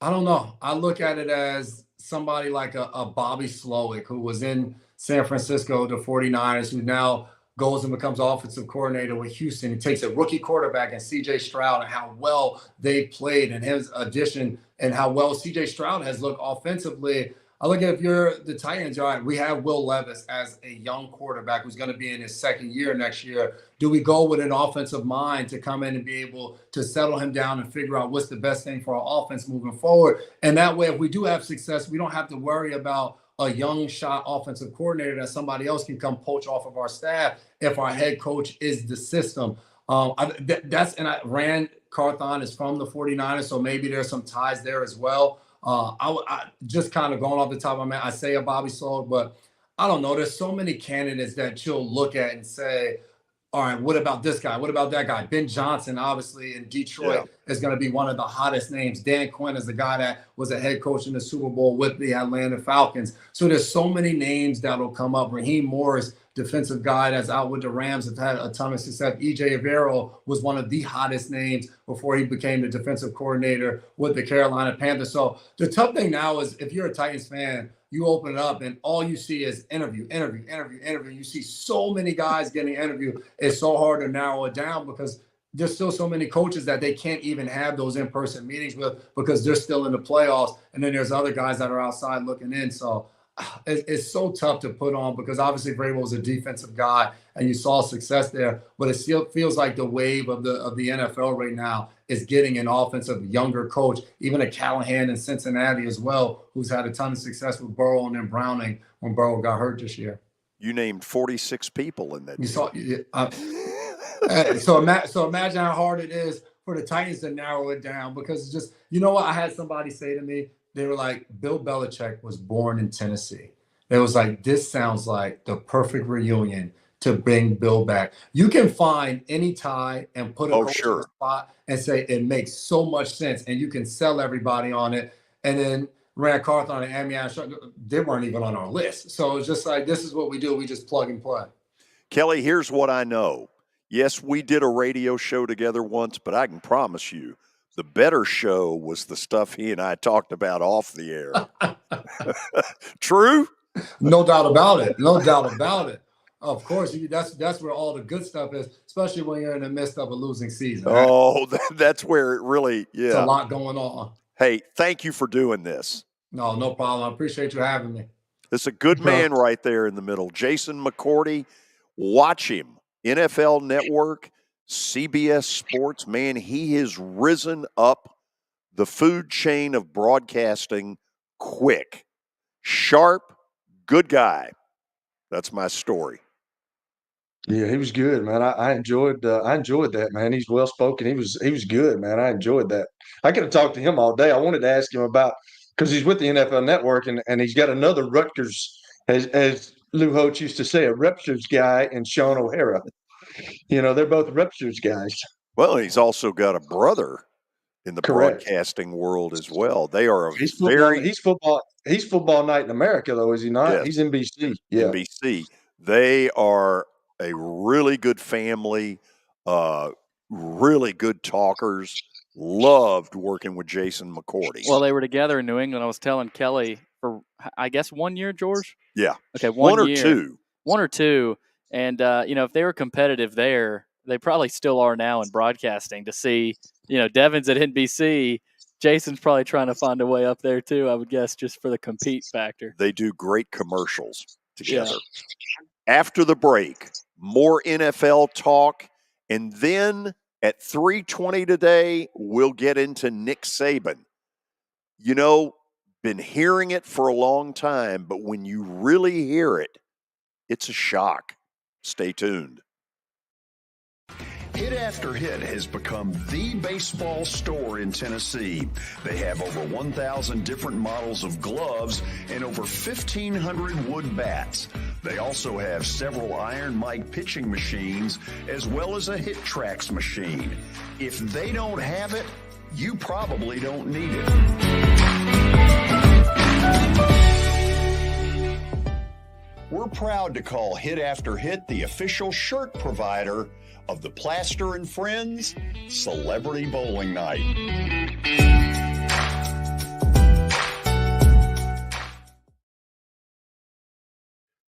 I don't know. I look at it as somebody like a Bobby Slowick, who was in San Francisco, the 49ers, who now goes and becomes offensive coordinator with Houston. He takes a rookie quarterback and C.J. Stroud and how well they played and his addition and how well C.J. Stroud has looked offensively. I look at, if you're the Titans, all right, we have Will Levis as a young quarterback who's going to be in his second year next year. Do we go with an offensive mind to come in and be able to settle him down and figure out what's the best thing for our offense moving forward? And that way, if we do have success, we don't have to worry about a young shot offensive coordinator that somebody else can come poach off of our staff if our head coach is the system. Rand Carthon is from the 49ers, so maybe there's some ties there as well. I just kind of going off the top of my head, I say a Bobby Slowick, but I don't know. There's so many candidates that you'll look at and say, all right, what about this guy? What about that guy? Ben Johnson, obviously, in Detroit is going to be one of the hottest names. Dan Quinn is the guy that was a head coach in the Super Bowl with the Atlanta Falcons. So there's so many names that will come up. Raheem Morris, defensive guy that's out with the Rams, have had a ton of success. E.J. Averill was one of the hottest names before he became the defensive coordinator with the Carolina Panthers. So the tough thing now is, if you're a Titans fan, you open it up and all you see is interview. You see so many guys getting interviewed. It's so hard to narrow it down because there's still so many coaches that they can't even have those in-person meetings with because they're still in the playoffs. And then there's other guys that are outside looking in. So it's so tough to put on because obviously Vrabel was a defensive guy and you saw success there, but it still feels like the wave of the NFL right now is getting an offensive younger coach, even a Callahan in Cincinnati as well, who's had a ton of success with Burrow and then Browning when Burrow got hurt this year. You named 46 people in that. You saw, so imagine how hard it is for the Titans to narrow it down because it's just, you know what? I had somebody say to me, they were like, Bill Belichick was born in Tennessee. It was like, this sounds like the perfect reunion to bring Bill back. You can find any tie and put a coach in the spot and say it makes so much sense, and you can sell everybody on it. And then Rand Carthon and Amian, they weren't even on our list. So it's just like, this is what we do. We just plug and play. Kelly, here's what I know. Yes, we did a radio show together once, but I can promise you, the better show was the stuff he and I talked about off the air. True? No doubt about it. No doubt about it. Of course, that's where all the good stuff is, especially when you're in the midst of a losing season. Oh, that's where it really, It's a lot going on. Hey, thank you for doing this. No problem. I appreciate you having me. It's a good man right there in the middle. Jason McCourty, watch him. NFL Network, CBS Sports, man, he has risen up the food chain of broadcasting quick. Sharp, good guy. That's my story. Yeah, he was good, man. I enjoyed that, man. He's well spoken. He was good, man. I enjoyed that. I could have talked to him all day. I wanted to ask him about, because he's with the NFL Network and he's got another Rutgers, as Lou Holtz used to say, a Rutgers guy and Sean O'Hara. You know, they're both Rutgers guys. Well, he's also got a brother in the broadcasting world as well. They are he's football night in America, though, is he not? Yes. He's NBC. Yeah. NBC. They are a really good family, really good talkers. Loved working with Jason McCourty. Well, they were together in New England. I was telling Kelly for, I guess, 1 year, George? Yeah. Okay, one year. Or two. 1 or 2. And, if they were competitive there, they probably still are now in broadcasting to see, Devin's at NBC. Jason's probably trying to find a way up there too, I would guess, just for the compete factor. They do great commercials together. Yeah. After the break, more NFL talk. And then at 3:20 today, we'll get into Nick Saban. Been hearing it for a long time, but when you really hear it, it's a shock. Stay tuned. Hit After Hit has become the baseball store in Tennessee. They have over 1,000 different models of gloves and over 1,500 wood bats. They also have several Iron Mike pitching machines as well as a Hit Tracks machine. If they don't have it, you probably don't need it. we're proud to call Hit After Hit the official shirt provider of the Plaster and Friends Celebrity Bowling Night.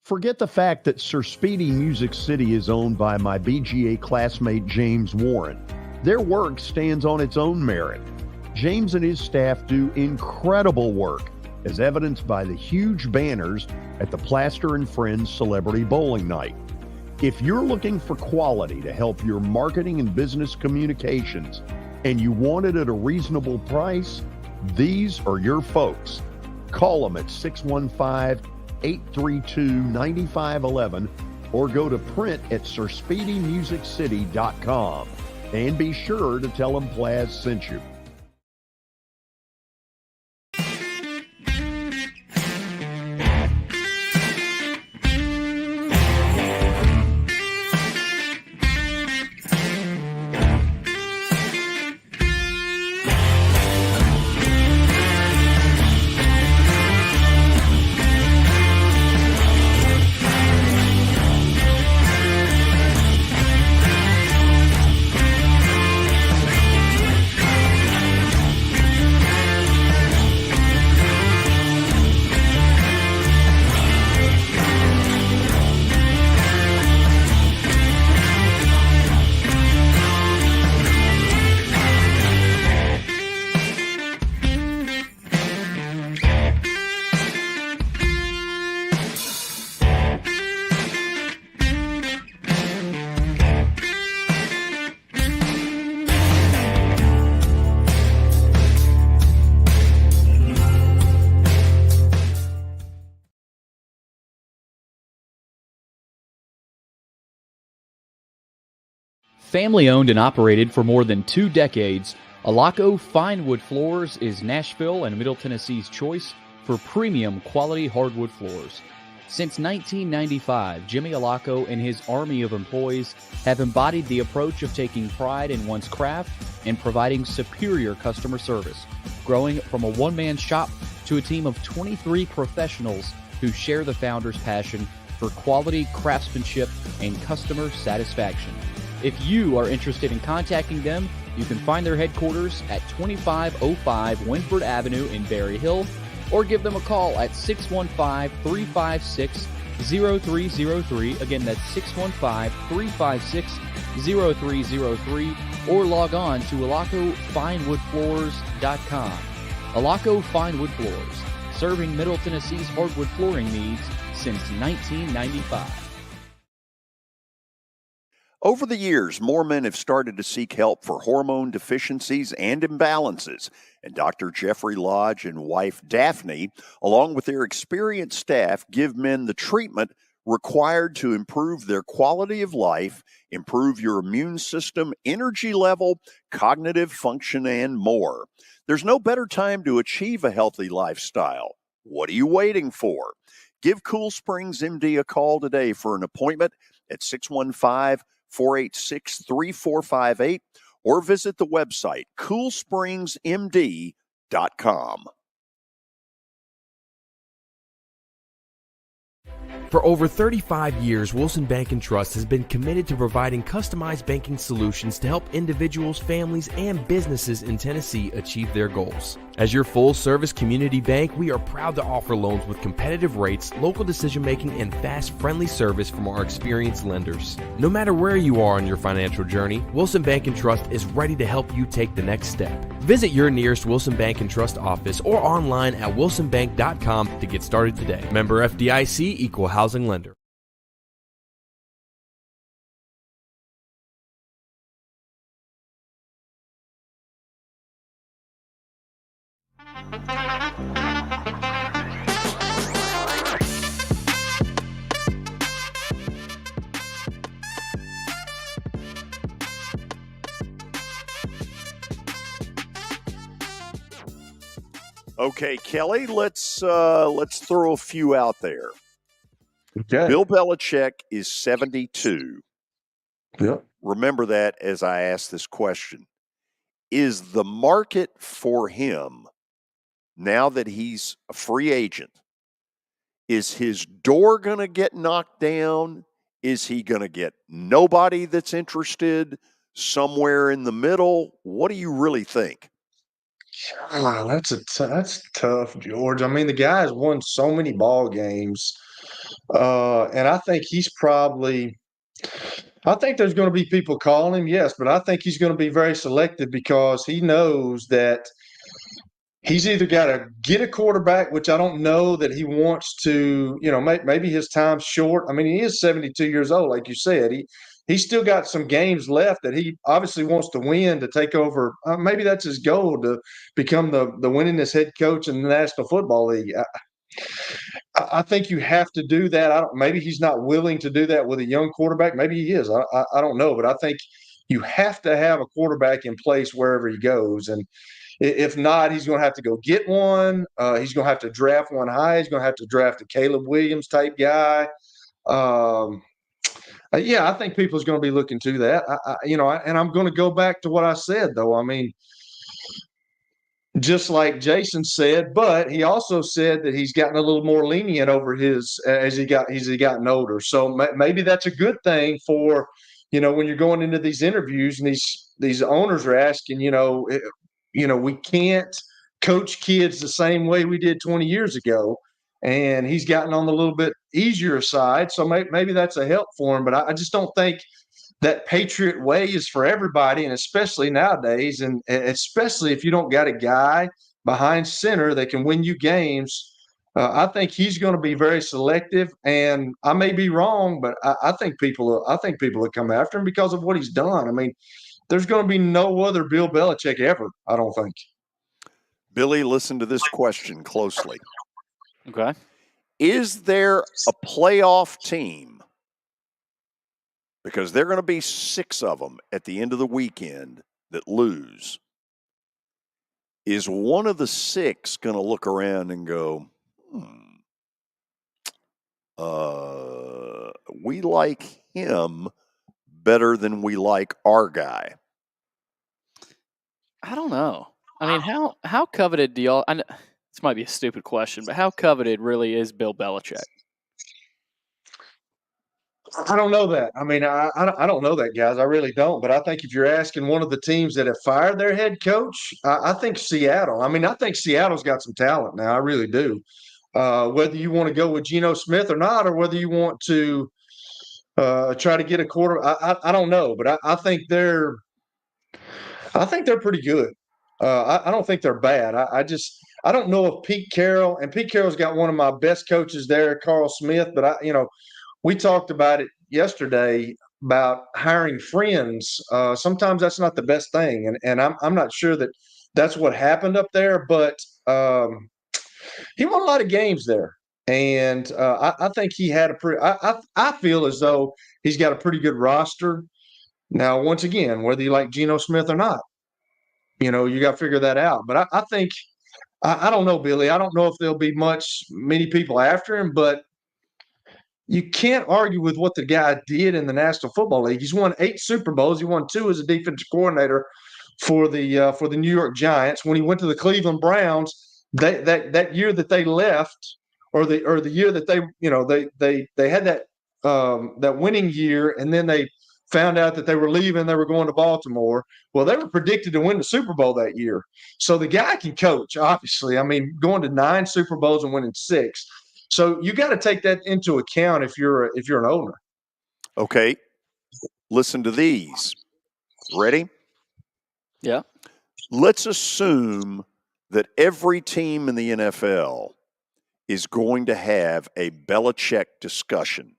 Forget the fact that Sir Speedy Music City is owned by my BGA classmate James Warren. Their work stands on its own merit. James and his staff do incredible work, as evidenced by the huge banners at the Plaster and Friends Celebrity Bowling Night. If you're looking for quality to help your marketing and business communications, and you want it at a reasonable price, these are your folks. Call them at 615-832-9511 or go to print at sirspeedymusiccity.com. And be sure to tell them Plaz sent you. Family owned and operated for more than 2 decades, Alaco Fine Wood Floors is Nashville and Middle Tennessee's choice for premium quality hardwood floors. Since 1995, Jimmy Alaco and his army of employees have embodied the approach of taking pride in one's craft and providing superior customer service, growing from a one-man shop to a team of 23 professionals who share the founder's passion for quality craftsmanship and customer satisfaction. If you are interested in contacting them, you can find their headquarters at 2505 Winford Avenue in Berry Hill, or give them a call at 615-356-0303. Again, that's 615-356-0303, or log on to alacofinewoodfloors.com. Alaco Fine Wood Floors, serving Middle Tennessee's hardwood flooring needs since 1995. Over the years, more men have started to seek help for hormone deficiencies and imbalances, and Dr. Jeffrey Lodge and wife Daphne, along with their experienced staff, give men the treatment required to improve their quality of life, improve your immune system, energy level, cognitive function, and more. There's no better time to achieve a healthy lifestyle. What are you waiting for? Give Cool Springs MD a call today for an appointment at 615-486-3458 or visit the website coolspringsmd.com. For over 35 years, Wilson Bank & Trust has been committed to providing customized banking solutions to help individuals, families, and businesses in Tennessee achieve their goals. As your full-service community bank, we are proud to offer loans with competitive rates, local decision-making, and fast, friendly service from our experienced lenders. No matter where you are on your financial journey, Wilson Bank & Trust is ready to help you take the next step. Visit your nearest Wilson Bank & Trust office or online at wilsonbank.com to get started today. Member FDIC, Equal Housing Lender. Okay, Kelly, let's throw a few out there. Okay. Bill Belichick is 72. Yep. Remember that as I ask this question. Is the market for him, now that he's a free agent, Is his door going to get knocked down? Is he going to get nobody that's interested? Somewhere in the middle? What do you really think? That's tough, George. I mean, the guy has won so many ball games, and I think he's probably. I think there's going to be people calling him, yes, but I think he's going to be very selective because he knows that he's either got to get a quarterback, which I don't know that he wants to. Maybe his time's short. I mean, he is 72 years old, like you said. He's still got some games left that he obviously wants to win to take over. Maybe that's his goal, to become the winningest head coach in the National Football League. I think you have to do that. Maybe he's not willing to do that with a young quarterback. Maybe he is. I don't know, but I think you have to have a quarterback in place wherever he goes. And if not, he's going to have to go get one. He's going to have to draft one high. He's going to have to draft a Caleb Williams type guy. Yeah, I think people's going to be looking to that. And I'm going to go back to what I said, though. I mean, just like Jason said, but he also said that he's gotten a little more lenient over his as he gotten older. So maybe that's a good thing for, when you're going into these interviews and these owners are asking, we can't coach kids the same way we did 20 years ago. And he's gotten on the little bit easier side. So maybe that's a help for him. But I just don't think that Patriot way is for everybody, and especially nowadays, and especially if you don't got a guy behind center that can win you games. I think he's going to be very selective, and I may be wrong, but I think people will come after him because of what he's done. I mean, there's going to be no other Bill Belichick ever, I don't think. Billy, listen to this question closely. Okay. Is there a playoff team? Because there are going to be 6 of them at the end of the weekend that lose. Is one of the 6 going to look around and go, we like him better than we like our guy? I don't know. I mean, how coveted do y'all? I know, this might be a stupid question, but how coveted really is Bill Belichick? I don't know that. I mean, I don't know that, guys. I really don't. But I think if you're asking one of the teams that have fired their head coach, I think Seattle. I mean, I think Seattle's got some talent now. I really do. Whether you want to go with Geno Smith or not, or whether you want to try to get a quarter, I don't know. But I think they're pretty good. I don't think they're bad. I don't know if Pete Carroll's got one of my best coaches there, Carl Smith. But we talked about it yesterday about hiring friends. Sometimes that's not the best thing, and I'm not sure that that's what happened up there. But he won a lot of games there, and I think he had a pretty. I feel as though he's got a pretty good roster. Now, once again, whether you like Geno Smith or not, you got to figure that out. But I think I don't know, Billy. I don't know if there'll be many people after him, but you can't argue with what the guy did in the National Football League. He's won 8 Super Bowls. He won 2 as a defensive coordinator for the New York Giants. When he went to the Cleveland Browns, that year that they left, or the year that they had that winning year, and then they found out that they were leaving, they were going to Baltimore. Well, they were predicted to win the Super Bowl that year. So the guy can coach, obviously. I mean, going to 9 Super Bowls and winning 6. So you got to take that into account if you're an owner. Okay. Listen to these. Ready? Yeah. Let's assume that every team in the NFL is going to have a Belichick discussion.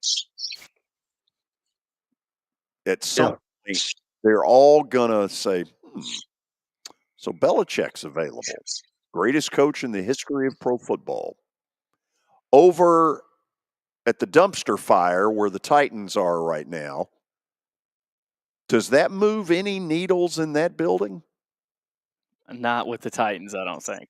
At some point, they're all going to say, so Belichick's available. Greatest coach in the history of pro football. Over at the dumpster fire where the Titans are right now, does that move any needles in that building? Not with the Titans, I don't think.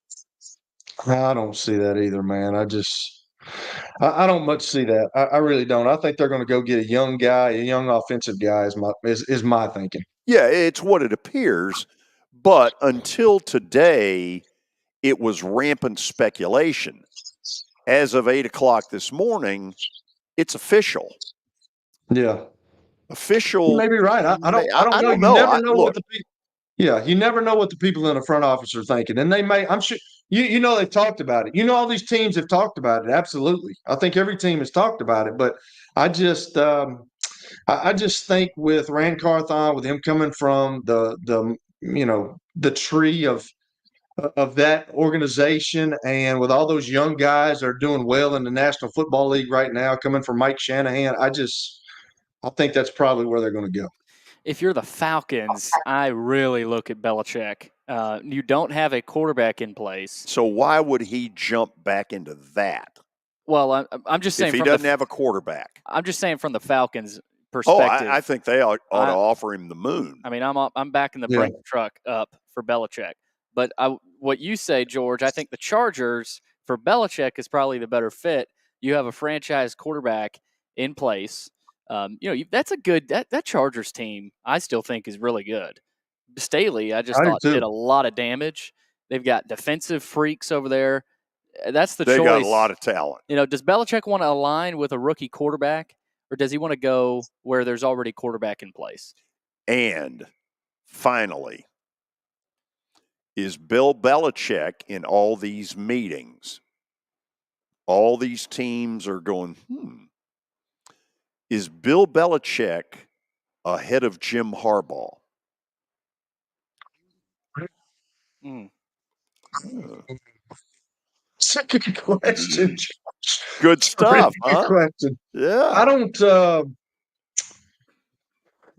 I don't see that either, man. I don't much see that. I really don't. I think they're going to go get a young guy, a young offensive guy is my thinking. Yeah, it's what it appears. But until today, it was rampant speculation. as of 8 o'clock this morning, it's official. Yeah. Official. You may be right. I don't know. You know. never know Look, what the people. Yeah, you never know what the people in the front office are thinking, and they may. I'm sure you know they've talked about it. You know all these teams have talked about it. Absolutely, I think every team has talked about it. But I just I just think with Rand Carthon, with him coming from the tree of that organization, and with all those young guys that are doing well in the National Football League right now, coming from Mike Shanahan, I think that's probably where they're going to go. If you're the Falcons, I really look at Belichick. You don't have a quarterback in place. So why would he jump back into that? Well, I'm just saying if he doesn't have a quarterback. I'm just saying from the Falcons' perspective. I think they ought to offer him the moon. I mean, I'm backing the brake truck up for Belichick. But what you say, George, I think the Chargers for Belichick is probably the better fit. You have a franchise quarterback in place. That's a good that Chargers team. I still think is really good. Staley, I thought did a lot of damage. They've got defensive freaks over there. That's the choice. They got a lot of talent. Does Belichick want to align with a rookie quarterback, or does he want to go where there's already quarterback in place? And finally, is Bill Belichick in all these meetings? All these teams are going, Is Bill Belichick ahead of Jim Harbaugh? That's a good question. Good stuff, Good question. Yeah. I don't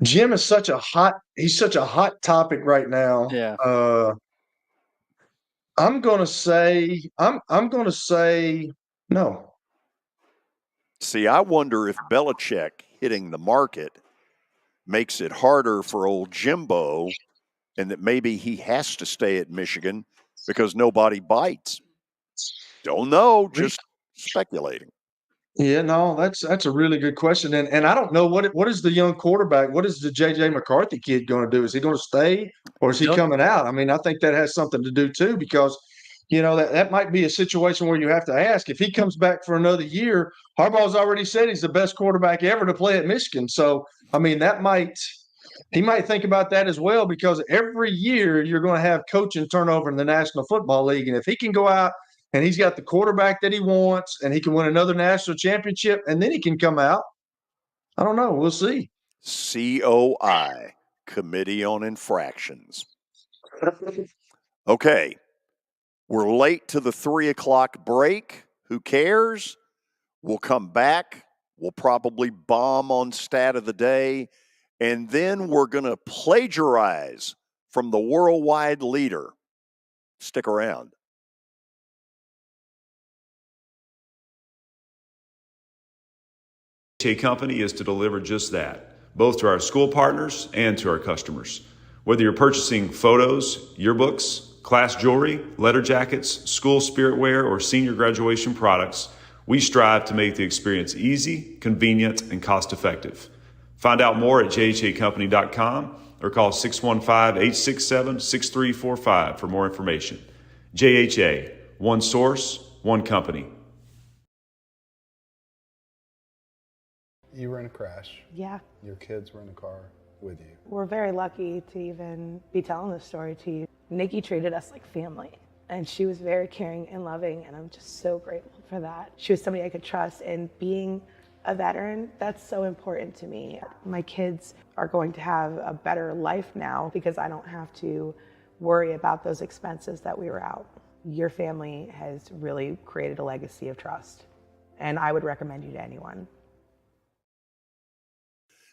Jim is such a hot topic right now. Yeah. I'm gonna say no. See, I wonder if Belichick hitting the market makes it harder for old Jimbo, and that maybe he has to stay at Michigan because nobody bites. Don't know, just speculating. Yeah, no, that's a really good question, and I don't know what is the young quarterback, what is the JJ McCarthy kid going to do? Is he going to stay or is he coming out? I mean, I think that has something to do too, because that might be a situation where you have to ask if he comes back for another year. Harbaugh's already said he's the best quarterback ever to play at Michigan, so I mean he might think about that as well, because every year you're going to have coaching turnover in the National Football League, and if he can go out and he's got the quarterback that he wants, and he can win another national championship, and then he can come out. I don't know. We'll see. COI, Committee on Infractions. Okay. We're late to the 3 o'clock break. Who cares? We'll come back. We'll probably bomb on stat of the day. And then we're going to plagiarize from the worldwide leader. Stick around. JHA Company is to deliver just that, both to our school partners and to our customers. Whether you're purchasing photos, yearbooks, class jewelry, letter jackets, school spirit wear, or senior graduation products, we strive to make the experience easy, convenient, and cost-effective. Find out more at jhacompany.com or call 615-867-6345 for more information. JHA, one source, one company. You were in a crash. Yeah. Your kids were in the car with you. We're very lucky to even be telling this story to you. Nikki treated us like family, and she was very caring and loving, and I'm just so grateful for that. She was somebody I could trust, and being a veteran, that's so important to me. My kids are going to have a better life now because I don't have to worry about those expenses that we were out. Your family has really created a legacy of trust, and I would recommend you to anyone.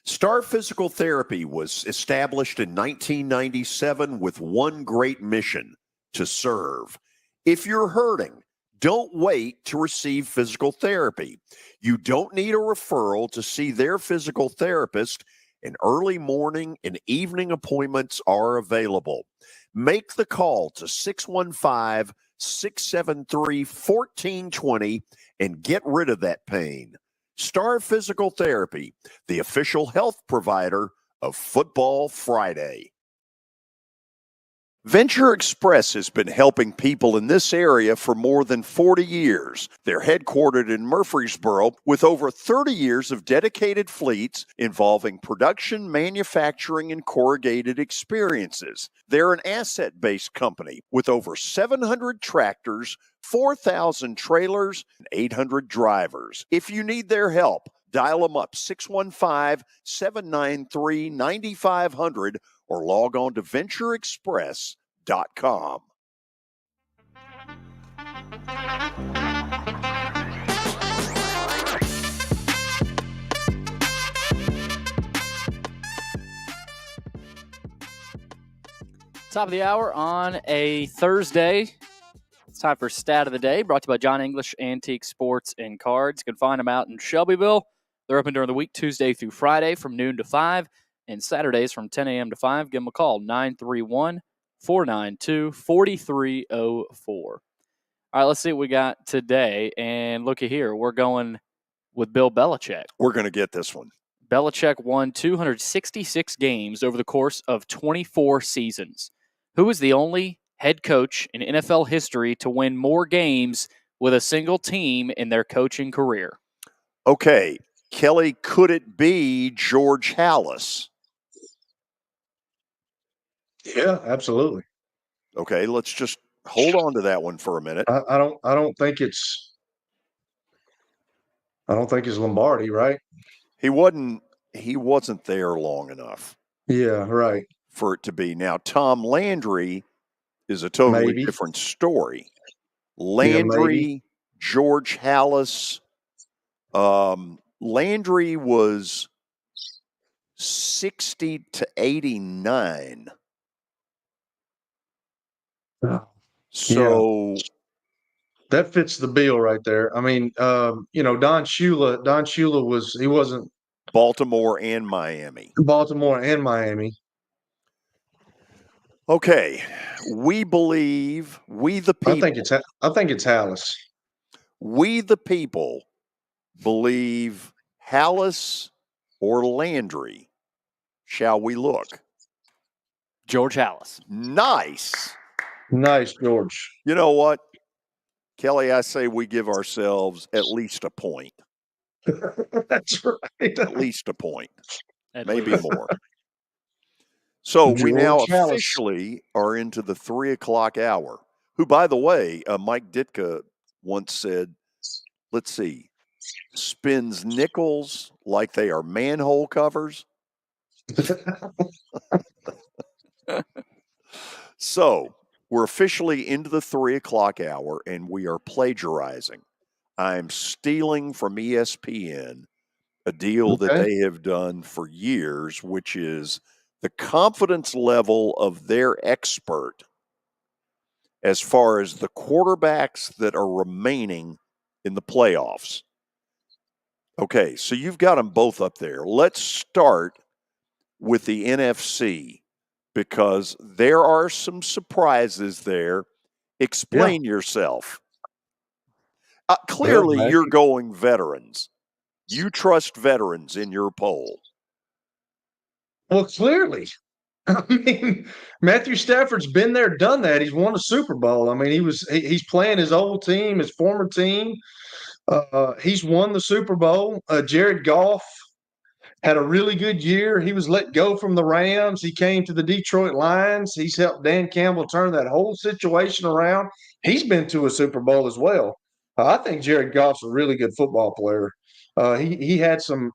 Star Physical Therapy was established in 1997 with one great mission: to serve. If you're hurting, don't wait to receive physical therapy. You don't need a referral to see their physical therapist, and early morning and evening appointments are available. Make the call to 615-673-1420 and get rid of that pain. Star Physical Therapy, the official health provider of Football Friday. Venture Express has been helping people in this area for more than 40 years. They're headquartered in Murfreesboro with over 30 years of dedicated fleets involving production, manufacturing, and corrugated experiences. They're an asset-based company with over 700 tractors, 4,000 trailers, and 800 drivers. If you need their help, dial them up 615-793-9500 or log on to ventureexpress.com. Top of the hour on a Thursday. It's time for Stat of the Day, brought to you by John English Antique Sports and Cards. You can find them out in Shelbyville. They're open during the week, Tuesday through Friday from noon to 5, and Saturdays from 10 a.m. to 5. Give them a call, 931-492-4304. All right, let's see what we got today. And looky here, we're going with Bill Belichick. We're going to get this one. Belichick won 266 games over the course of 24 seasons. Who is the only head coach in NFL history to win more games with a single team in their coaching career? Okay, Kelly, could it be George Halas? Yeah, absolutely. Okay, let's just hold on to that one for a minute. I don't think it's Lombardi, right? He wasn't there long enough. Yeah, right. For it to be. Now, Tom Landry is a totally Maybe. different story. Landry, Yeah, George Halas. Landry was 60 to 89. So that fits the bill right there. I mean, Don Shula he wasn't Baltimore and Miami. Baltimore and Miami. Okay, we the people. I think it's Halas. We the people believe Halas or Landry. Shall we look? George Halas. Nice, George. You know what, Kelly? I say we give ourselves at least a point. That's right. At least a point, maybe least. more. So we now Halas. officially are into the 3 o'clock hour. Who, by the way, Mike Ditka once said, let's see, spins nickels like they are manhole covers. So we're officially into the 3 o'clock hour, and we are plagiarizing. I'm stealing from ESPN a deal that they have done for years, which is the confidence level of their expert as far as the quarterbacks that are remaining in the playoffs. Okay, so you've got them both up there. Let's start with the NFC because there are some surprises there. Explain yourself. Clearly, you're going veterans. You trust veterans in your poll. Well, clearly. I mean, Matthew Stafford's been there, done that. He's won a Super Bowl. I mean, he's playing his old team, his former team. He's won the Super Bowl. Jared Goff had a really good year. He was let go from the Rams. He came to the Detroit Lions. He's helped Dan Campbell turn that whole situation around. He's been to a Super Bowl as well. I think Jared Goff's a really good football player. He had some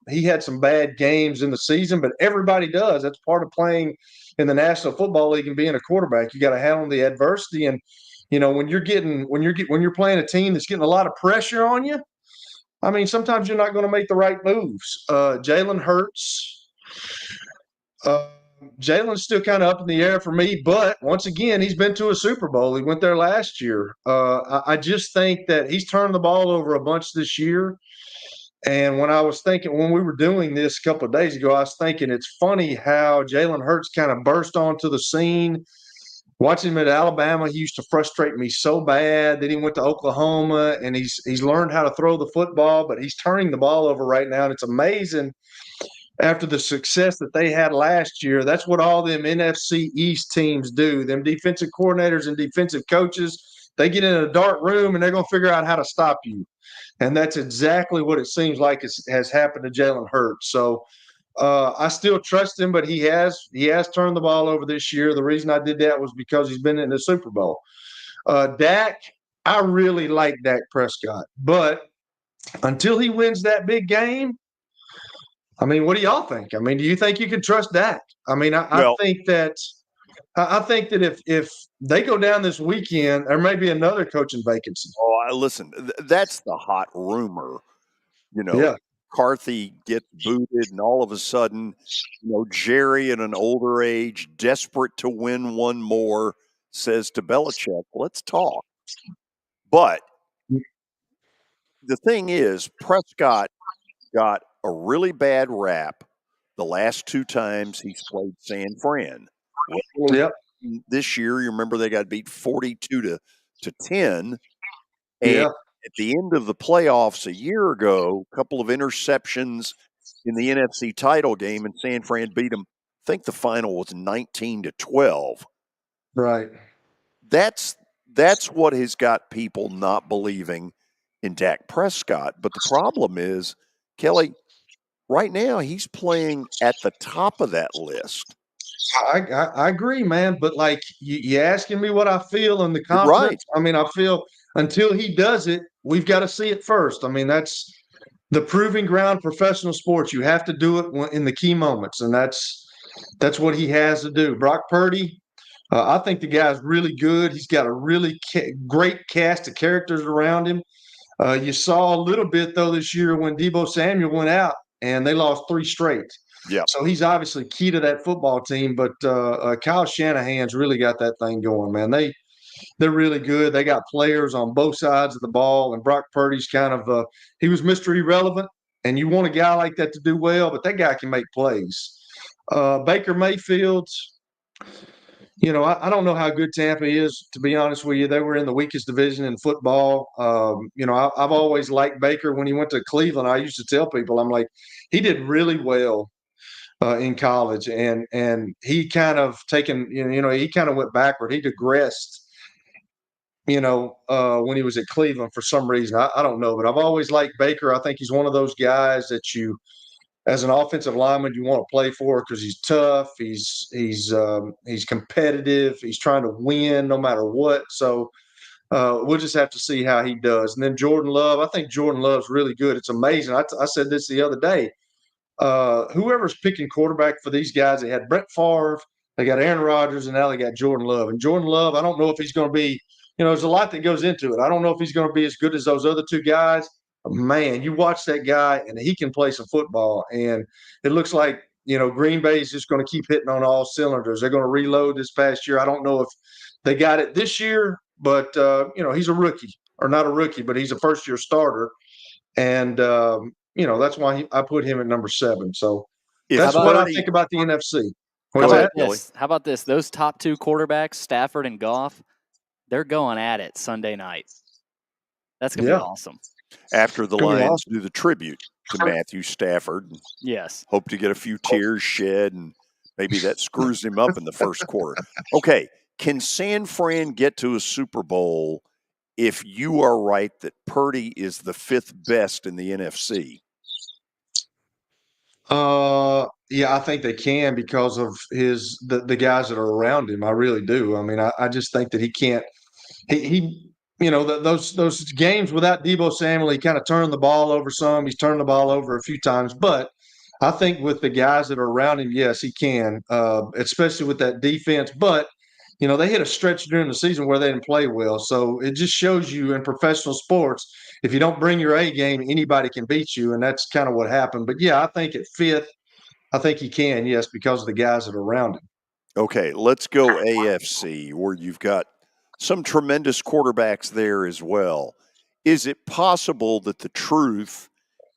bad games in the season, but everybody does. That's part of playing in the National Football League and being a quarterback. You got to handle the adversity, and when you're playing a team that's getting a lot of pressure on you. I mean, sometimes you're not going to make the right moves. Jalen Hurts. Jalen's still kind of up in the air for me, but once again, he's been to a Super Bowl. He went there last year. I just think that he's turned the ball over a bunch this year. And when we were doing this a couple of days ago, I was thinking it's funny how Jalen Hurts kind of burst onto the scene. Watching him at Alabama, he used to frustrate me so bad. Then he went to Oklahoma, and he's learned how to throw the football, but he's turning the ball over right now, and it's amazing after the success that they had last year. That's what all them NFC East teams do. Them defensive coordinators and defensive coaches, they get in a dark room and they're going to figure out how to stop you. And that's exactly what it seems like has happened to Jalen Hurts. So I still trust him, but he has turned the ball over this year. The reason I did that was because he's been in the Super Bowl. Dak, I really like Dak Prescott, but until he wins that big game, I mean, what do y'all think? I mean, do you think you can trust Dak? I mean, I think that if they go down this weekend, there may be another coaching vacancy. Oh, listen, that's the hot rumor. Yeah. McCarthy gets booted, and all of a sudden, Jerry at an older age, desperate to win one more, says to Belichick, let's talk. But the thing is, Prescott got a really bad rap the last 2 times he's played San Fran. Yep. This year, you remember they got beat 42-10. And yeah. At the end of the playoffs a year ago, a couple of interceptions in the NFC title game, and San Fran beat them. I think the final was 19-12. Right. That's what has got people not believing in Dak Prescott. But the problem is, Kelly, right now he's playing at the top of that list. I agree, man. But like you asking me what I feel in the conference. Right. I mean, I feel until he does it, we've got to see it first. I mean, that's the proving ground of professional sports. You have to do it in the key moments, and that's what he has to do. Brock Purdy, I think the guy's really good. He's got a really great cast of characters around him. You saw a little bit, though, this year when Deebo Samuel went out and they lost 3 straight. Yeah. So he's obviously key to that football team, but Kyle Shanahan's really got that thing going, man. They're really good. They got players on both sides of the ball, and Brock Purdy's kind of he was Mr. Irrelevant, and you want a guy like that to do well, but that guy can make plays. Baker Mayfield, I don't know how good Tampa is, to be honest with you. They were in the weakest division in football. I've always liked Baker. When he went to Cleveland, I used to tell people, I'm like, he did really well in college, and he kind of he kind of went backward. He digressed, when he was at Cleveland for some reason. I don't know, but I've always liked Baker. I think he's one of those guys that you, as an offensive lineman, you want to play for because he's tough. He's competitive. He's trying to win no matter what. So we'll just have to see how he does. And then Jordan Love, I think Jordan Love's really good. It's amazing. I said this the other day. Whoever's picking quarterback for these guys, they had Brett Favre, they got Aaron Rodgers, and now they got Jordan Love. And Jordan Love, I don't know if he's going to be, there's a lot that goes into it. I don't know if he's going to be as good as those other 2 guys. Man, you watch that guy, and he can play some football. And it looks like, Green Bay is just going to keep hitting on all cylinders. They're going to reload this past year. I don't know if they got it this year, but, he's a rookie. Or not a rookie, but he's a first-year starter. And, that's why I put him at number 7. So that's what I think about the NFC. How about this? Those top 2 quarterbacks, Stafford and Goff, they're going at it Sunday night. That's going to be awesome. After the Lions do the tribute to Matthew Stafford. Yes. Hope to get a few tears shed, and maybe that screws him up in the first quarter. Okay, can San Fran get to a Super Bowl if you are right that Purdy is the 5th best in the NFC? Yeah, I think they can because of the guys that are around him. I really do. I mean, I just think that he can't. Those games without Deebo Samuel, he kind of turned the ball over some. He's turned the ball over a few times, but I think with the guys that are around him, yes, he can, especially with that defense. But they hit a stretch during the season where they didn't play well. So it just shows you in professional sports, if you don't bring your A game, anybody can beat you. And that's kind of what happened. But yeah, I think at 5th, I think he can, yes, because of the guys that are around him. Okay, let's go AFC, where you've got some tremendous quarterbacks there as well. Is it possible that the truth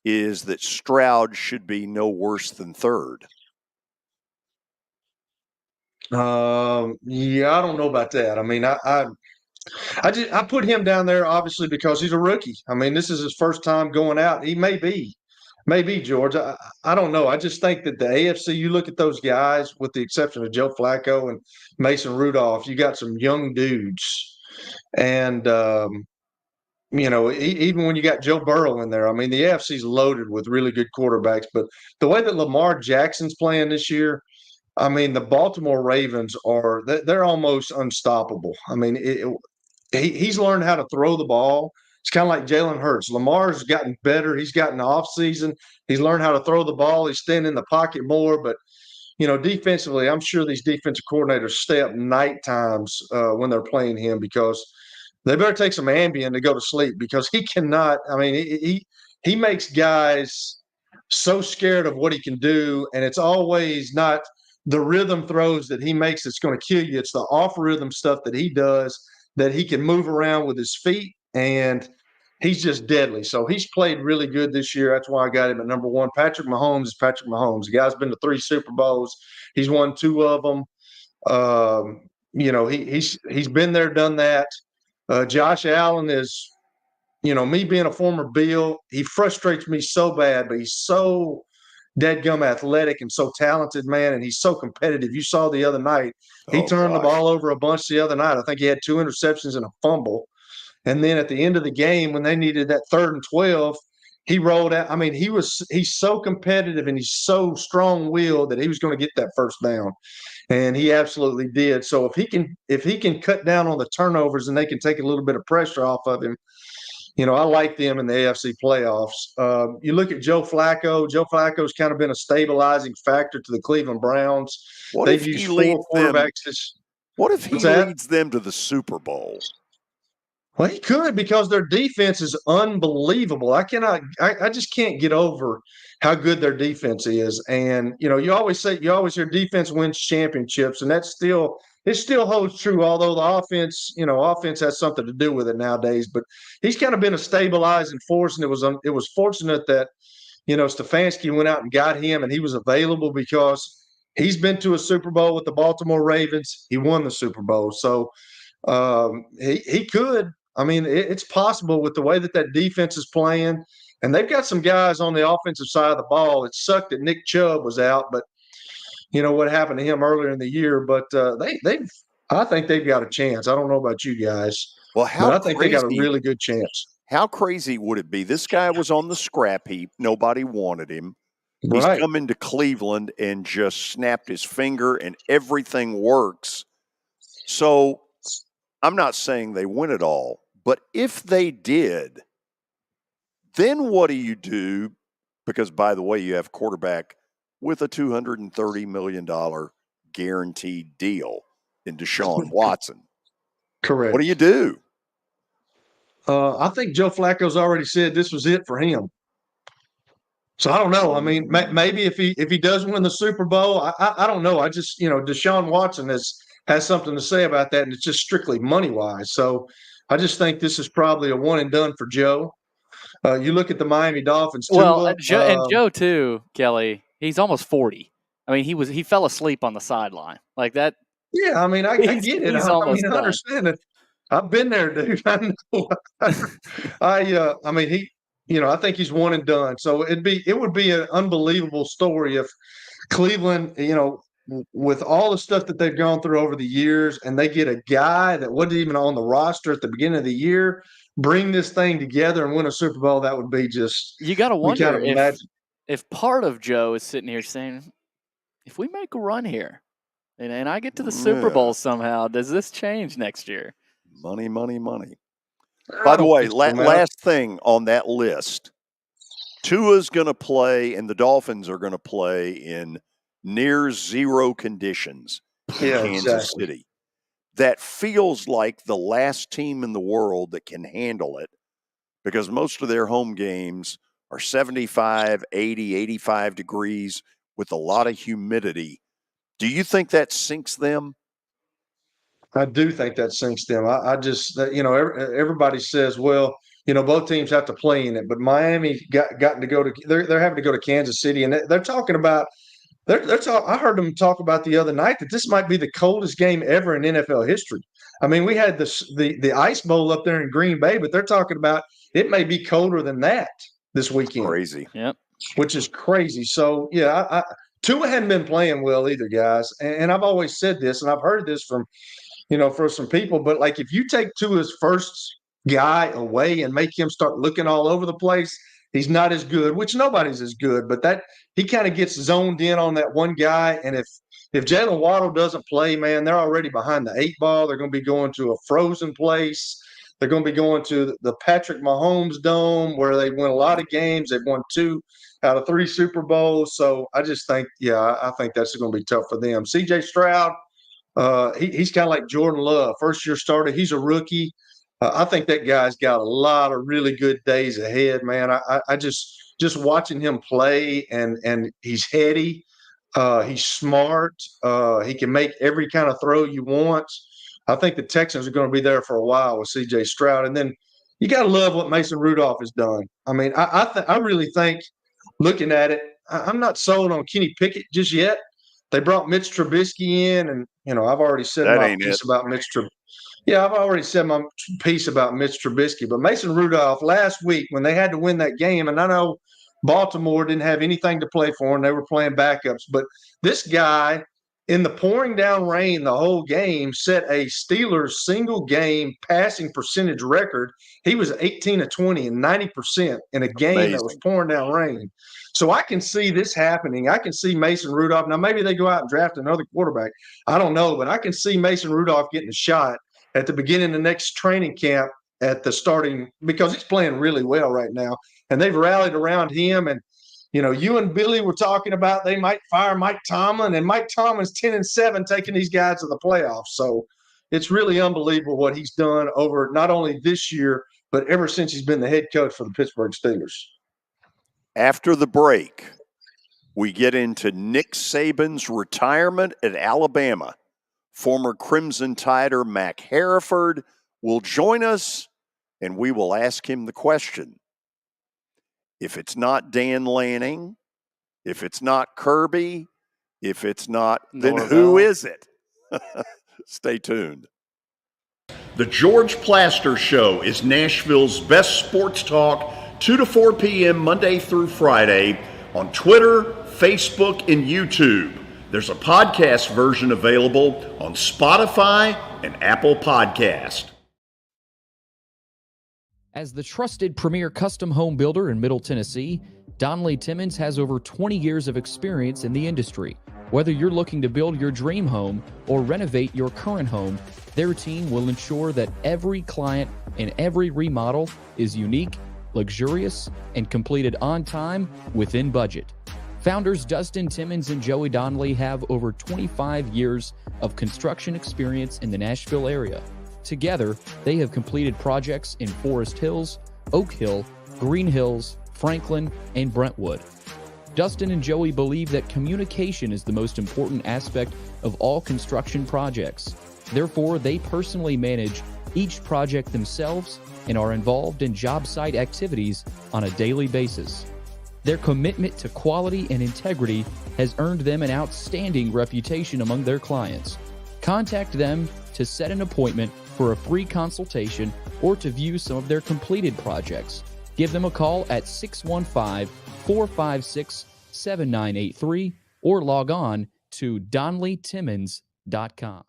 is that Stroud should be no worse than 3rd? Yeah, I don't know about that. I mean, I put him down there obviously because he's a rookie. I mean, this is his first time going out. He may be Maybe, George. I don't know. I just think that the AFC, you look at those guys, with the exception of Joe Flacco and Mason Rudolph, you got some young dudes. And, even when you got Joe Burrow in there, I mean, the AFC's loaded with really good quarterbacks. But the way that Lamar Jackson's playing this year, I mean, the Baltimore Ravens they're almost unstoppable. I mean, he's learned how to throw the ball. It's kind of like Jalen Hurts. Lamar's gotten better. He's gotten off season. He's learned how to throw the ball. He's staying in the pocket more. But, defensively, I'm sure these defensive coordinators stay up night times when they're playing him, because they better take some Ambien to go to sleep, because he cannot. I mean, he makes guys so scared of what he can do, and it's always not the rhythm throws that he makes that's going to kill you. It's the off rhythm stuff that he does, that he can move around with his feet, and he's just deadly. So he's played really good this year. That's why I got him at number one. Patrick Mahomes is Patrick Mahomes. The guy's been to 3 Super Bowls. He's won 2 of them. He's been there, done that. Josh Allen is, me being a former Bill, he frustrates me so bad, but he's so deadgum athletic and so talented, man, and he's so competitive. You saw the other night, he turned the ball over a bunch the other night. I think he had 2 interceptions and a fumble. And then at the end of the game, when they needed that 3rd and 12, he rolled out. I mean, he's so competitive, and he's so strong-willed that he was going to get that first down. And he absolutely did. So if he can cut down on the turnovers and they can take a little bit of pressure off of him, I like them in the AFC playoffs. You look at Joe Flacco. Joe Flacco's kind of been a stabilizing factor to the Cleveland Browns. They've used 4 quarterbacks. What if he leads them to the Super Bowl? Well, he could, because their defense is unbelievable. I just can't get over how good their defense is. And, you always hear defense wins championships, and it still holds true, although the offense has something to do with it nowadays. But he's kind of been a stabilizing force, and it was fortunate that, Stefanski went out and got him, and he was available, because he's been to a Super Bowl with the Baltimore Ravens. He won the Super Bowl. So he could. I mean, it's possible with the way that defense is playing, and they've got some guys on the offensive side of the ball. It sucked that Nick Chubb was out, but what happened to him earlier in the year. But I think they've got a chance. I don't know about you guys, but I think they got a really good chance. How crazy would it be? This guy was on the scrap heap. Nobody wanted him. He's come into Cleveland and just snapped his finger, and everything works. So I'm not saying they win it all. But if they did, then what do you do? Because, by the way, you have quarterback with a $230 million guaranteed deal in Deshaun Watson. Correct. What do you do? I think Joe Flacco's already said this was it for him. So I don't know. I mean, maybe if he does win the Super Bowl, I don't know. I just, Deshaun Watson has something to say about that, and it's just strictly money-wise. So I just think this is probably a one and done for Joe. You look at the Miami Dolphins. Well, Joe too, Kelly. He's almost 40. I mean, he fell asleep on the sideline like that. Yeah, I mean, I get it. I understand it. I've been there, dude. I know. I mean, I think he's one and done. So it would be an unbelievable story if Cleveland, with all the stuff that they've gone through over the years, and they get a guy that wasn't even on the roster at the beginning of the year, bring this thing together and win a Super Bowl. That would be just, you got to wonder if part of Joe is sitting here saying, if we make a run here and I get to the Super Bowl somehow, does this change next year? Money, money, money. By the way, last thing on that list, Tua's going to play and the Dolphins are going to play in near zero conditions in Kansas City. That feels like the last team in the world that can handle it, because most of their home games are 75, 80, 85 degrees with a lot of humidity. Do you think that sinks them? I do think that sinks them. I just, everybody says, well, both teams have to play in it, but Miami gotten to go to, they're having to go to Kansas City, and they're talking about, I heard them talk about the other night that this might be the coldest game ever in NFL history. I mean, we had the Ice Bowl up there in Green Bay, but they're talking about it may be colder than that this weekend. Crazy. Yep. which is crazy. So, yeah, Tua hadn't been playing well either, guys. And I've always said this, and I've heard this from some people, but like if you take Tua's first guy away and make him start looking all over the place, he's not as good, which nobody's as good, but that he kind of gets zoned in on that one guy. And if Jalen Waddle doesn't play, man, they're already behind the 8 ball. They're going to be going to a frozen place. They're going to be going to the Patrick Mahomes Dome where they win a lot of games. They've won 2 out of 3 Super Bowls. So I just think, I think that's going to be tough for them. CJ Stroud, he's kind of like Jordan Love, first-year starter. He's a rookie. I think that guy's got a lot of really good days ahead, man. I just watching him play, and he's heady. He's smart. He can make every kind of throw you want. I think the Texans are going to be there for a while with C.J. Stroud. And then you got to love what Mason Rudolph has done. I mean, I really think, looking at it, I'm not sold on Kenny Pickett just yet. They brought Mitch Trubisky in, and, I've already said my piece about Mitch Trubisky. Yeah, I've already said my piece about Mitch Trubisky. But Mason Rudolph, last week when they had to win that game, and I know Baltimore didn't have anything to play for, and they were playing backups, but this guy, in the pouring down rain the whole game, set a Steelers single-game passing percentage record. He was 18 of 20 and 90% in a game that was pouring down rain. So I can see this happening. I can see Mason Rudolph. Now, maybe they go out and draft another quarterback. I don't know, but I can see Mason Rudolph getting a shot at the beginning of the next training camp at the starting, because he's playing really well right now. And they've rallied around him. And, you and Billy were talking about they might fire Mike Tomlin, and Mike Tomlin's 10-7 taking these guys to the playoffs. So it's really unbelievable what he's done over not only this year, but ever since he's been the head coach for the Pittsburgh Steelers. After the break, we get into Nick Saban's retirement at Alabama. Former Crimson Tider Mac Hereford will join us, and we will ask him the question. If it's not Dan Lanning, if it's not Kirby, if it's not, then who is it? Stay tuned. The George Plaster Show is Nashville's best sports talk, 2 to 4 p.m. Monday through Friday on Twitter, Facebook, and YouTube. There's a podcast version available on Spotify and Apple Podcast. As the trusted premier custom home builder in Middle Tennessee, Donnelly Timmons has over 20 years of experience in the industry. Whether you're looking to build your dream home or renovate your current home, their team will ensure that every client and every remodel is unique, luxurious, and completed on time within budget. Founders Dustin Timmons and Joey Donnelly have over 25 years of construction experience in the Nashville area. Together, they have completed projects in Forest Hills, Oak Hill, Green Hills, Franklin, and Brentwood. Dustin and Joey believe that communication is the most important aspect of all construction projects. Therefore, they personally manage each project themselves and are involved in job site activities on a daily basis. Their commitment to quality and integrity has earned them an outstanding reputation among their clients. Contact them to set an appointment for a free consultation or to view some of their completed projects. Give them a call at 615-456-7983 or log on to DonnellyTimmons.com.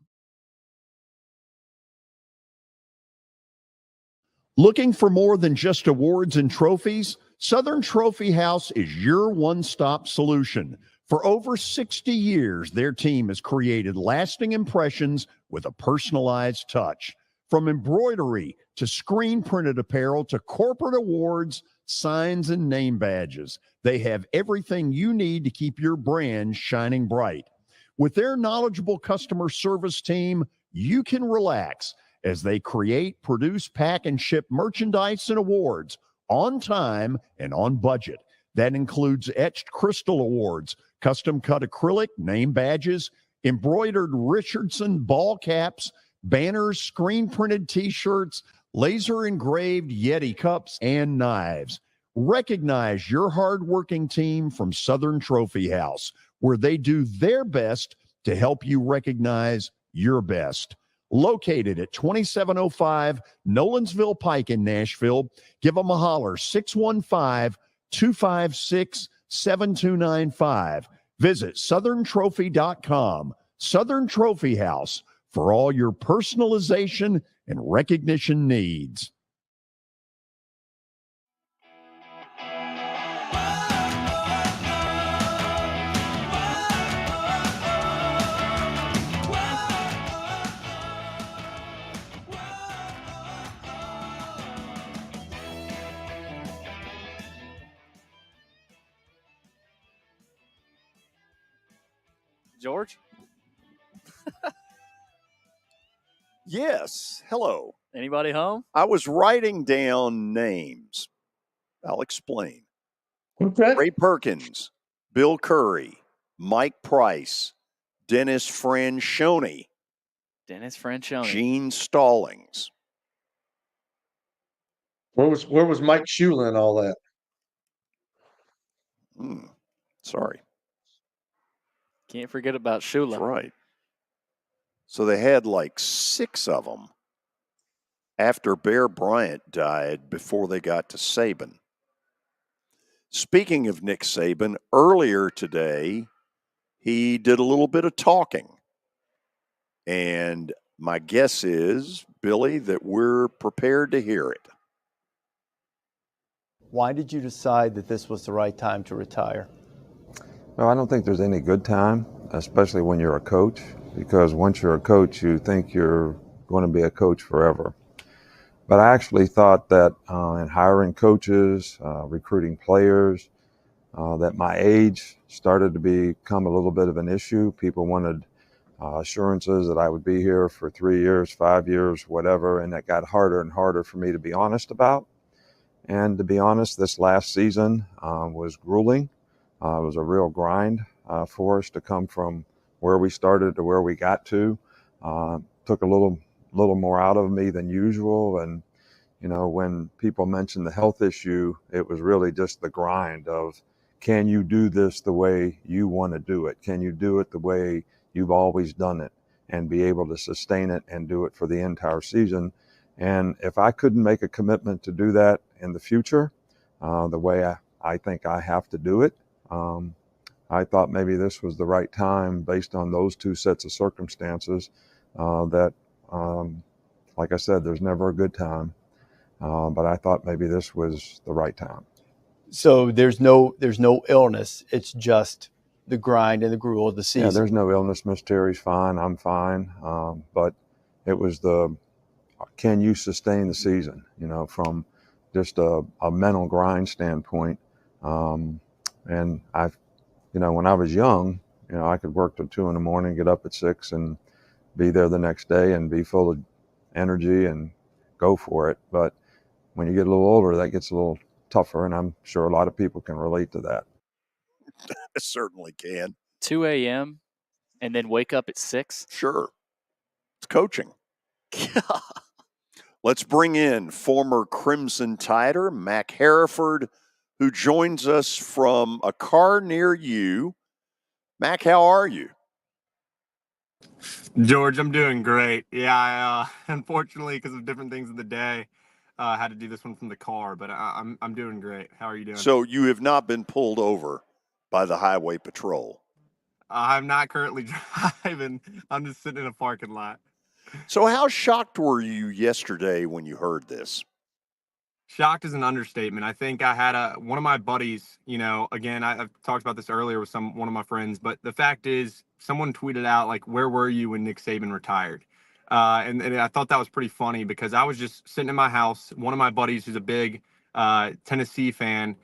Looking for more than just awards and trophies? Southern Trophy House is your one-stop solution. For over 60 years, their team has created lasting impressions with a personalized touch. From embroidery to screen-printed apparel to corporate awards, signs, and name badges, they have everything you need to keep your brand shining bright. With their knowledgeable customer service team, you can relax as they create, produce, pack, and ship merchandise and awards on time and on budget. That includes etched crystal awards, custom-cut acrylic, name badges, embroidered Richardson ball caps, banners, screen-printed T-shirts, laser-engraved Yeti cups, and knives. Recognize your hard-working team from Southern Trophy House, where they do their best to help you recognize your best. Located at 2705 Nolensville Pike in Nashville, give them a holler, 615-256 7295. Visit southerntrophy.com. Southern Trophy House for all your personalization and recognition needs. George? Yes. Hello. Anybody home? I was writing down names. I'll explain. Okay. Ray Perkins, Bill Curry, Mike Price, Dennis Franchione, Dennis Franchione. Gene Stallings. Where was Mike Shula and all that? Sorry. Can't forget about Shula. That's right. So they had like 6 of them after Bear Bryant died before they got to Saban. Speaking of Nick Saban, earlier today, he did a little bit of talking. And my guess is, Billy, that we're prepared to hear it. Why did you decide that this was the right time to retire? Well, I don't think there's any good time, especially when you're a coach, because once you're a coach, you think you're going to be a coach forever. But I actually thought that in hiring coaches, recruiting players, that my age started to become a little bit of an issue. People wanted assurances that I would be here for 3 years, 5 years, whatever, and it got harder and harder for me to be honest about. And to be honest, this last season was grueling. It was a real grind for us to come from where we started to where we got to. Took a little more out of me than usual. And, you know, when people mentioned the health issue, it was really just the grind of, can you do this the way you want to do it? Can you do it the way you've always done it and be able to sustain it and do it for the entire season? And if I couldn't make a commitment to do that in the future, the way I think I have to do it, I thought maybe this was the right time based on those 2 sets of circumstances that, like I said, there's never a good time. But I thought maybe this was the right time. So there's no illness. It's just the grind and the gruel of the season. Yeah, there's no illness. Miss Terry's fine. I'm fine. But it was can you sustain the season, you know, from just a mental grind standpoint. And when I was young, you know, I could work till 2 a.m, get up at 6 and be there the next day and be full of energy and go for it. But when you get a little older, that gets a little tougher. And I'm sure a lot of people can relate to that. I certainly can. 2 a.m. and then wake up at 6? Sure. It's coaching. Let's bring in former Crimson Tider, Mac Hereford, who joins us from a car near you. Mac, how are you? George, I'm doing great. Yeah, I unfortunately, because of different things of the day, had to do this one from the car, but I'm doing great. How are you doing? So you have not been pulled over by the highway patrol? I'm not currently driving. I'm just sitting in a parking lot. So how shocked were you yesterday when you heard this? Shocked is an understatement. I think I had one of my buddies, you know, again, I've talked about this earlier with one of my friends, but the fact is someone tweeted out, like, where were you when Nick Saban retired? And I thought that was pretty funny because I was just sitting in my house. One of my buddies who's a big Tennessee fan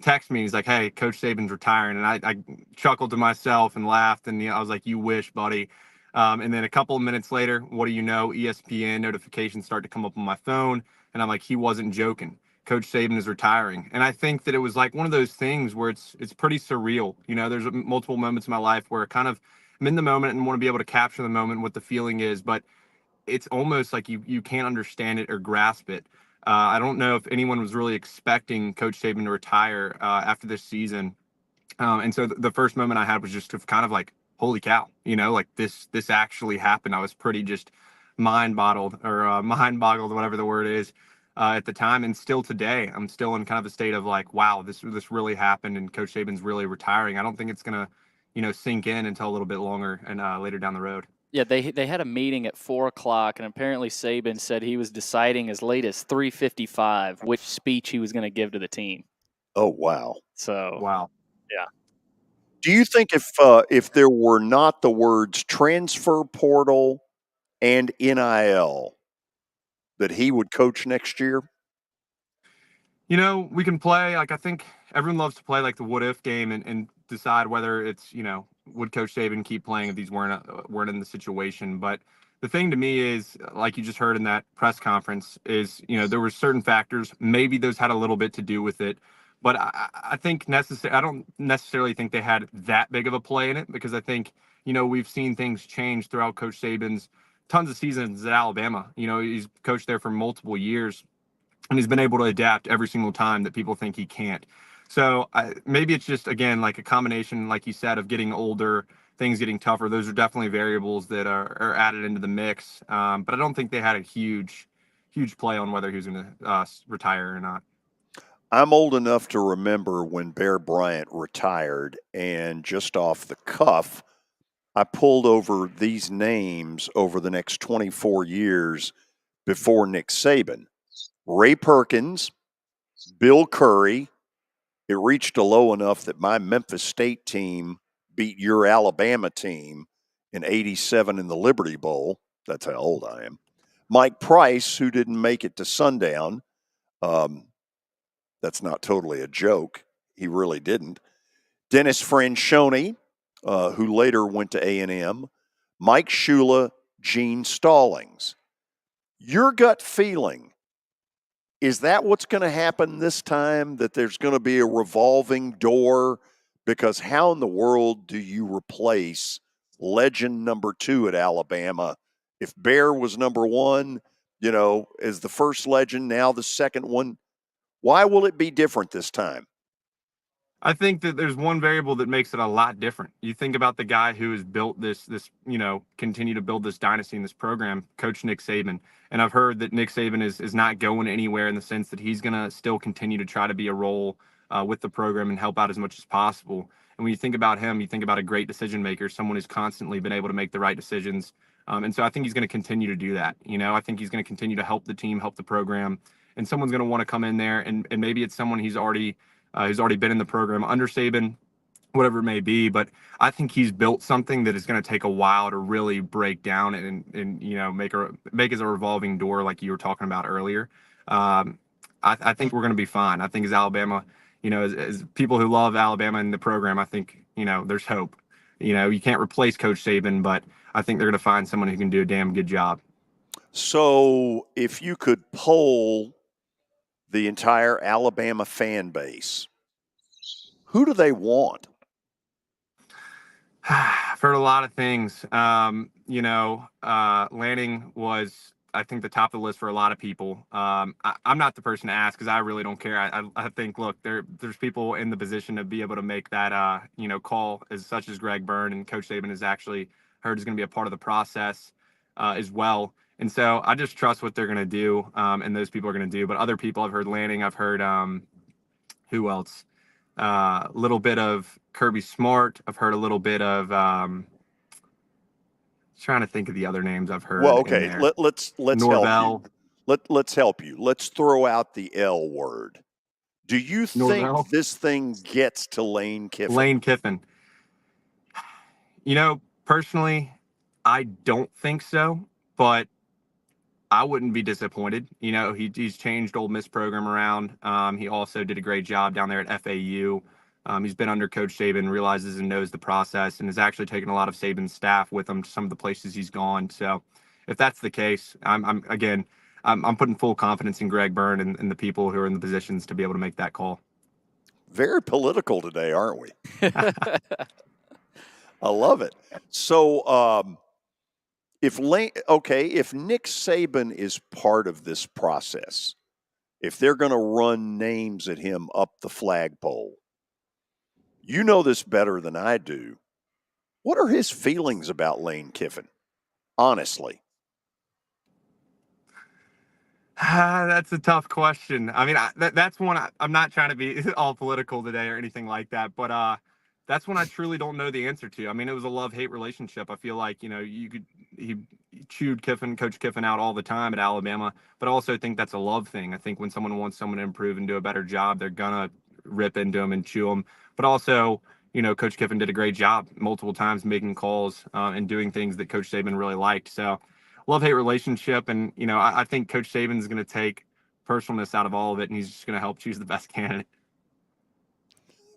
texted me. He's like, hey, Coach Saban's retiring. And I chuckled to myself and laughed. And I was like, you wish, buddy. And then a couple of minutes later, what do you know? ESPN notifications start to come up on my phone. And I'm like, he wasn't joking. Coach Saban is retiring. And I think that it was like one of those things where it's pretty surreal. You know, there's multiple moments in my life where kind of I'm in the moment and want to be able to capture the moment, what the feeling is. But it's almost like you can't understand it or grasp it. I don't know if anyone was really expecting Coach Saban to retire after this season. And so the first moment I had was just kind of like, holy cow, you know, like this actually happened. I was pretty just mind boggled, whatever the word is. at the time, and still today, I'm still in kind of a state of like, wow, this really happened, and Coach Saban's really retiring. I don't think it's gonna, sink in until a little bit longer and later down the road. Yeah, they had a meeting at 4:00, and apparently Saban said he was deciding as late as 3:55 which speech he was going to give to the team. Oh, wow. So, wow. Yeah. Do you think if there were not the words transfer portal and NIL, that he would coach next year? We can play, like, I think everyone loves to play like the what if game and decide whether it's, would Coach Saban keep playing if these weren't in the situation. But the thing to me is, like you just heard in that press conference, is, there were certain factors. Maybe those had a little bit to do with it. But I think I don't necessarily think they had that big of a play in it, because I think, we've seen things change throughout Coach Saban's tons of seasons at Alabama. He's coached there for multiple years, and he's been able to adapt every single time that people think he can't. So maybe it's just, again, like a combination, like you said, of getting older, things getting tougher. Those are definitely variables that are added into the mix. But I don't think they had a huge play on whether he was going to retire or not. I'm old enough to remember when Bear Bryant retired, and just off the cuff, I pulled over these names over the next 24 years before Nick Saban. Ray Perkins, Bill Curry. It reached a low enough that my Memphis State team beat your Alabama team in '87 in the Liberty Bowl. That's how old I am. Mike Price, who didn't make it to Sundown. That's not totally a joke. He really didn't. Dennis Franchione, who later went to A&M. Mike Shula, Gene Stallings. Your gut feeling, is that what's going to happen this time, that there's going to be a revolving door? Because how in the world do you replace legend number 2 at Alabama? If Bear was number 1, as the first legend, now the second one, why will it be different this time? I think that there's one variable that makes it a lot different. You think about the guy who has built this, continue to build this dynasty in this program, Coach Nick Saban. And I've heard that Nick Saban is not going anywhere, in the sense that he's going to still continue to try to be a role with the program and help out as much as possible. And when you think about him, you think about a great decision maker, someone who's constantly been able to make the right decisions. And so I think he's going to continue to do that. I think he's going to continue to help the team, help the program. And someone's going to want to come in there, and maybe it's someone who's already been in the program under Saban, whatever it may be. But I think he's built something that is going to take a while to really break down and make it as a revolving door, like you were talking about earlier. I think we're going to be fine. I think as Alabama, as people who love Alabama and the program, I think, there's hope. You can't replace Coach Saban, but I think they're going to find someone who can do a damn good job. So if you could poll the entire Alabama fan base, who do they want? I've heard a lot of things. Lanning was, I think, the top of the list for a lot of people. I'm not the person to ask, because I really don't care. I think, look, there's people in the position to be able to make that, call, such as Greg Byrne, and Coach Saban is actually heard is going to be a part of the process as well. And so I just trust what they're going to do, and those people are going to do. But other people, I've heard Lanning, I've heard who else? A little bit of Kirby Smart. I've heard a little bit of trying to think of the other names I've heard. Well, okay, let's Norvell. help you. Let's help you. Let's throw out the L word. Do you Norvell? think this thing gets to Lane Kiffin? Lane Kiffin. Personally, I don't think so, but I wouldn't be disappointed. He's changed Ole Miss program around. He also did a great job down there at FAU. He's been under Coach Saban, realizes and knows the process, and has actually taken a lot of Saban's staff with him to some of the places he's gone. So if that's the case, I'm putting full confidence in Greg Byrne and the people who are in the positions to be able to make that call. Very political today, aren't we? I love it. So if Nick Saban is part of this process, if they're going to run names at him up the flagpole, you know this better than I do. What are his feelings about Lane Kiffin? Honestly. That's a tough question. I mean, that's one I'm not trying to be all political today or anything like that, but that's one I truly don't know the answer to. I mean, it was a love-hate relationship. I feel like, he chewed Coach Kiffin out all the time at Alabama, but I also think that's a love thing. I think when someone wants someone to improve and do a better job, they're gonna rip into him and chew him. But also, Coach Kiffin did a great job multiple times making calls and doing things that Coach Saban really liked. So love-hate relationship. And, I think Coach Saban's going to take personalness out of all of it, and he's just going to help choose the best candidate.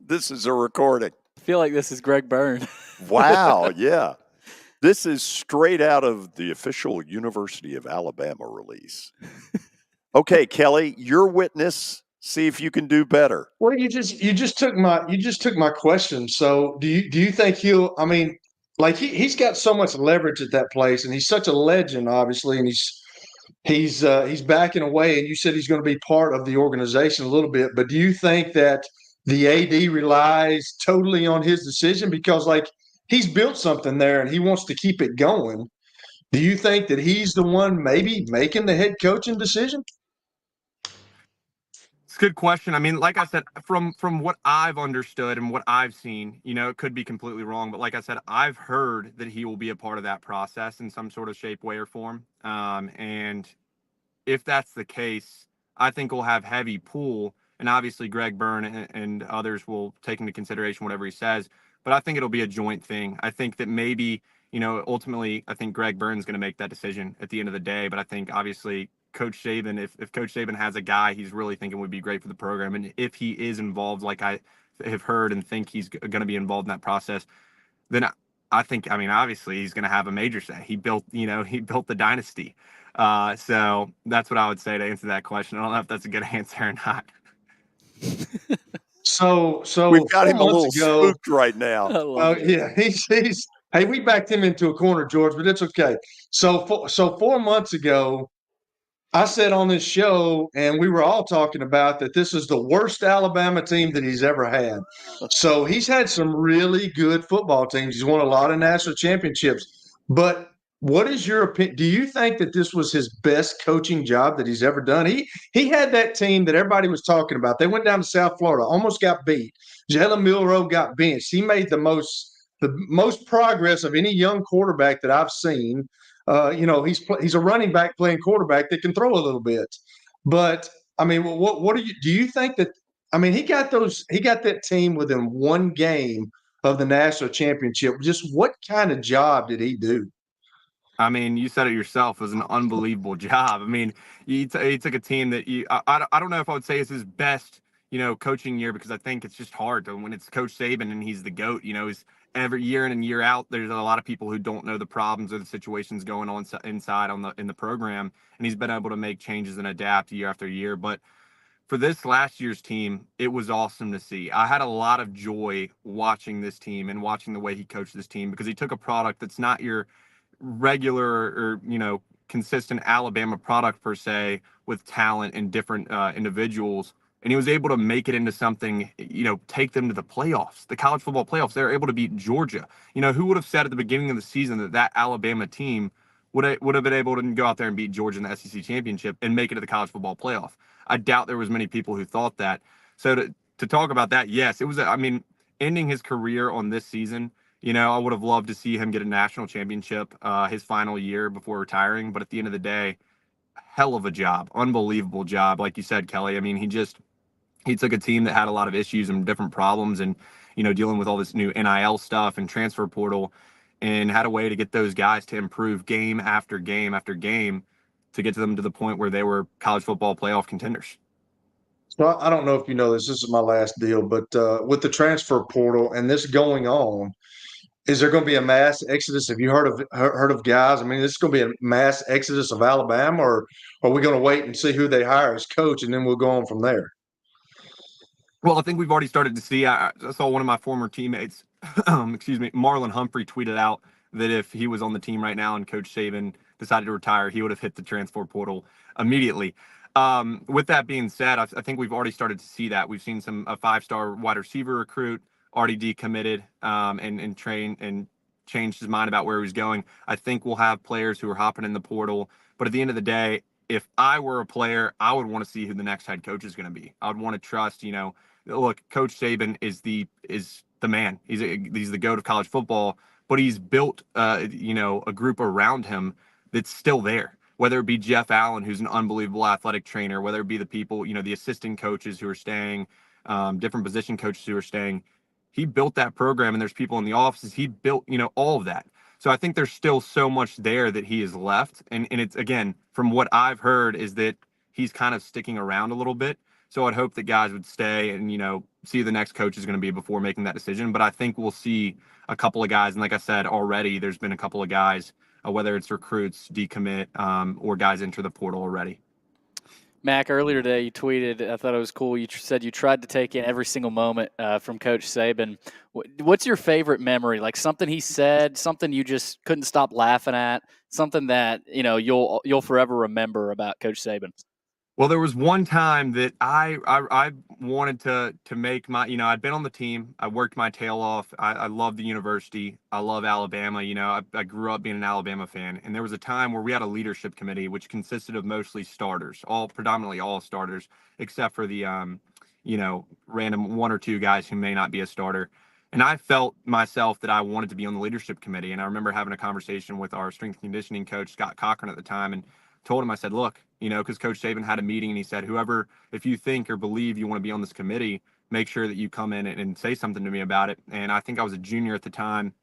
This is a recording. I feel like this is Greg Byrne. Wow, yeah. This is straight out of the official University of Alabama release. Okay, Kelly, your witness. See if you can do better. Well, you just took my question. So do you think he'll? I mean, like he's got so much leverage at that place, and he's such a legend, obviously, and he's backing away. And you said he's going to be part of the organization a little bit, but do you think that the AD relies totally on his decision because like he's built something there and he wants to keep it going? Do you think that he's the one maybe making the head coaching decision? It's a good question. I mean, like I said, from what I've understood and what I've seen, it could be completely wrong, but like I said, I've heard that he will be a part of that process in some sort of shape, way, or form. And if that's the case, I think we'll have heavy pull, and obviously Greg Byrne and others will take into consideration whatever he says. But I think it'll be a joint thing. I think that maybe, ultimately, I think Greg Byrne's going to make that decision at the end of the day. But I think obviously Coach Saban, if Coach Saban has a guy he's really thinking would be great for the program, and if he is involved, like I have heard and think he's going to be involved in that process, then I think, I mean, obviously he's going to have a major say. He built the dynasty. So that's what I would say to answer that question. I don't know if that's a good answer or not. So we've got him a little ago, spooked right now. Yeah, he's hey, we backed him into a corner, George, but it's okay. So 4 months ago, I said on this show, and we were all talking about that this is the worst Alabama team that he's ever had. So he's had some really good football teams. He's won a lot of national championships. But what is your opinion? Do you think that this was his best coaching job that he's ever done? He had that team that everybody was talking about. They went down to South Florida, almost got beat. Jalen Milroe got benched. He made the most progress of any young quarterback that I've seen. He's a running back playing quarterback that can throw a little bit. But I mean, what do you think that? I mean, he got that team within one game of the national championship. Just what kind of job did he do? I mean, you said it yourself. It was an unbelievable job. I mean, he took a team that I don't know if I would say is his best, coaching year, because I think it's just hard when it's Coach Saban and he's the GOAT. He's every year in and year out. There's a lot of people who don't know the problems or the situations going on inside in the program, and he's been able to make changes and adapt year after year. But for this last year's team, it was awesome to see. I had a lot of joy watching this team and watching the way he coached this team, because he took a product that's not your regular or consistent Alabama product per se, with talent and different individuals, and he was able to make it into something, take them to the playoffs, the college football playoffs. They were able to beat Georgia. Who would have said at the beginning of the season that Alabama team would have been able to go out there and beat Georgia in the SEC championship and make it to the college football playoff? I doubt there was many people who thought that. So to talk about that, yes, it was. I mean, ending his career on this season, I would have loved to see him get a national championship his final year before retiring. But at the end of the day, hell of a job, unbelievable job. Like you said, Kelly, I mean, he took a team that had a lot of issues and different problems, and, dealing with all this new NIL stuff and transfer portal, and had a way to get those guys to improve game after game after game to get them to the point where they were college football playoff contenders. So I don't know if you know this. This is my last deal, but with the transfer portal and this going on, is there going to be a mass exodus? Have you heard of guys? I mean, this is going to be a mass exodus of Alabama, or are we going to wait and see who they hire as coach, and then we'll go on from there? Well, I think we've already started to see. I saw one of my former teammates, Marlon Humphrey, tweeted out that if he was on the team right now and Coach Saban decided to retire, he would have hit the transfer portal immediately. With that being said, I think we've already started to see that. We've seen a 5-star wide receiver recruit already decommitted and train and changed his mind about where he was going. I think we'll have players who are hopping in the portal. But at the end of the day, if I were a player, I would want to see who the next head coach is going to be. I would want to trust, look, Coach Saban is the man. He's the GOAT of college football, but he's built, a group around him that's still there. Whether it be Jeff Allen, who's an unbelievable athletic trainer, whether it be the people, the assistant coaches who are staying, different position coaches who are staying, he built that program, and there's people in the offices. He built, all of that. So I think there's still so much there that he has left. And it's, again, from what I've heard, is that he's kind of sticking around a little bit. So I'd hope that guys would stay and, see who the next coach is going to be before making that decision. But I think we'll see a couple of guys. And like I said, already there's been a couple of guys, whether it's recruits, decommit, or guys enter the portal already. Mac, earlier today you tweeted, I thought it was cool, you said you tried to take in every single moment from Coach Saban. What's your favorite memory? Like something he said, something you just couldn't stop laughing at, something that, you'll forever remember about Coach Saban? Well, there was one time that I wanted to make my, I'd been on the team. I worked my tail off. I love the university. I love Alabama. I grew up being an Alabama fan. And there was a time where we had a leadership committee, which consisted of mostly starters, predominantly all starters, except for the, random one or two guys who may not be a starter. And I felt myself that I wanted to be on the leadership committee. And I remember having a conversation with our strength and conditioning coach, Scott Cochran, at the time, and told him, I said, look, because Coach Saban had a meeting, and he said, whoever, if you think or believe you want to be on this committee, make sure that you come in and say something to me about it. And I think I was a junior at the time.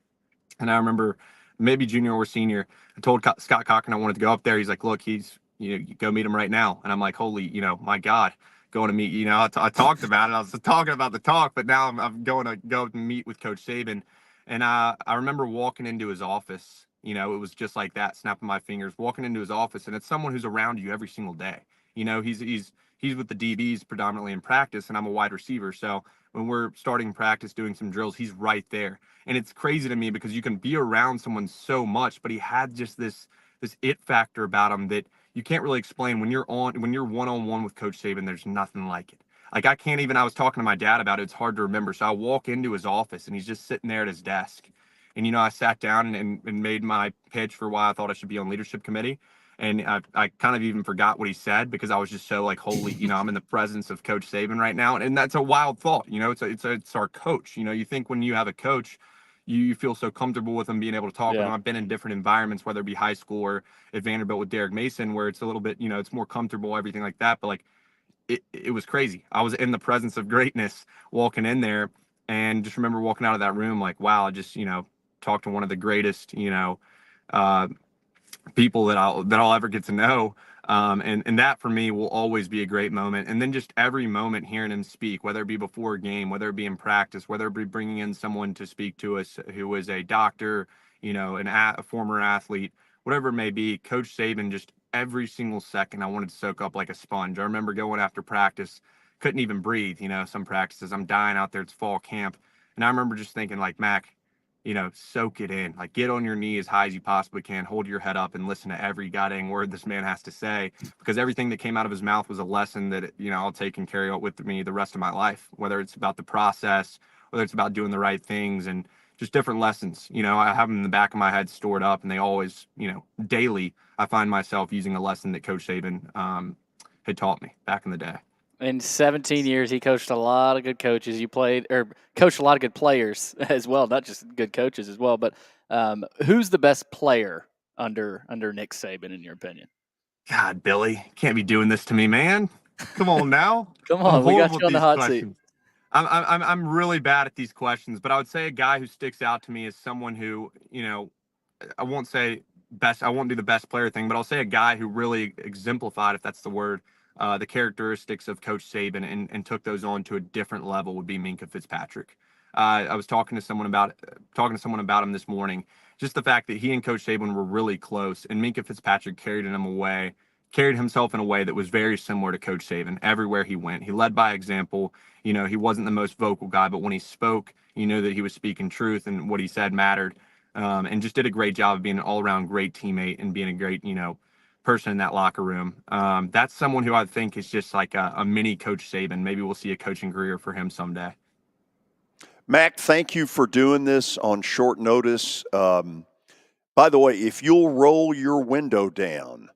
And I remember maybe junior or senior, I told Scott Cochran I wanted to go up there. He's like, look, you go meet him right now. And I'm like, holy, my God, going to meet, I talked about it. I was talking about the talk, but now I'm going to go meet with Coach Saban. And I remember walking into his office. It was just like that, snapping my fingers, walking into his office, and it's someone who's around you every single day. He's with the DBs predominantly in practice, and I'm a wide receiver. So when we're starting practice, doing some drills, he's right there. And it's crazy to me because you can be around someone so much, but he had just this it factor about him that you can't really explain. When you're one-on-one with Coach Saban, there's nothing like it. Like I was talking to my dad about it. It's hard to remember. So I walk into his office, and he's just sitting there at his desk. And, I sat down and made my pitch for why I thought I should be on leadership committee. And I kind of even forgot what he said because I was just so like, holy, I'm in the presence of Coach Saban right now. And that's a wild thought. It's our coach. You think when you have a coach, you feel so comfortable with him being able to talk with him. I've been in different environments, whether it be high school or at Vanderbilt with Derek Mason, where it's a little bit, it's more comfortable, everything like that. But like, it was crazy. I was in the presence of greatness walking in there, and just remember walking out of that room like, wow, I just, talk to one of the greatest, people that I'll ever get to know. And that for me will always be a great moment. And then just every moment hearing him speak, whether it be before a game, whether it be in practice, whether it be bringing in someone to speak to us who was a doctor, a former athlete, whatever it may be, Coach Saban, just every single second I wanted to soak up like a sponge. I remember going after practice, couldn't even breathe, some practices, I'm dying out there. It's fall camp. And I remember just thinking like, Mac, soak it in, like get on your knee as high as you possibly can, hold your head up and listen to every goddamn word this man has to say, because everything that came out of his mouth was a lesson that, I'll take and carry out with me the rest of my life, whether it's about the process, whether it's about doing the right things and just different lessons. I have them in the back of my head stored up, and they always, daily, I find myself using a lesson that Coach Saban had taught me back in the day. In 17 years, he coached a lot of good coaches. You coached a lot of good players as well, not just good coaches as well. But who's the best player under Nick Saban, in your opinion? God, Billy, can't be doing this to me, man. Come on now. Come on, we got you on the hot seat. I'm really bad at these questions, but I would say a guy who sticks out to me is someone who, I won't say best. I won't do the best player thing, but I'll say a guy who really exemplified, if that's the word, the characteristics of Coach Saban and took those on to a different level would be Minkah Fitzpatrick. I was talking to someone about him this morning. Just the fact that he and Coach Saban were really close, and Minkah Fitzpatrick carried himself in a way that was very similar to Coach Saban everywhere he went. He led by example. He wasn't the most vocal guy, but when he spoke, you knew that he was speaking truth and what he said mattered. And just did a great job of being an all-around great teammate and being a great, person in that locker room. That's someone who I think is just like a mini Coach Saban. Maybe we'll see a coaching career for him someday. Mac, thank you for doing this on short notice. By the way, if you'll roll your window down,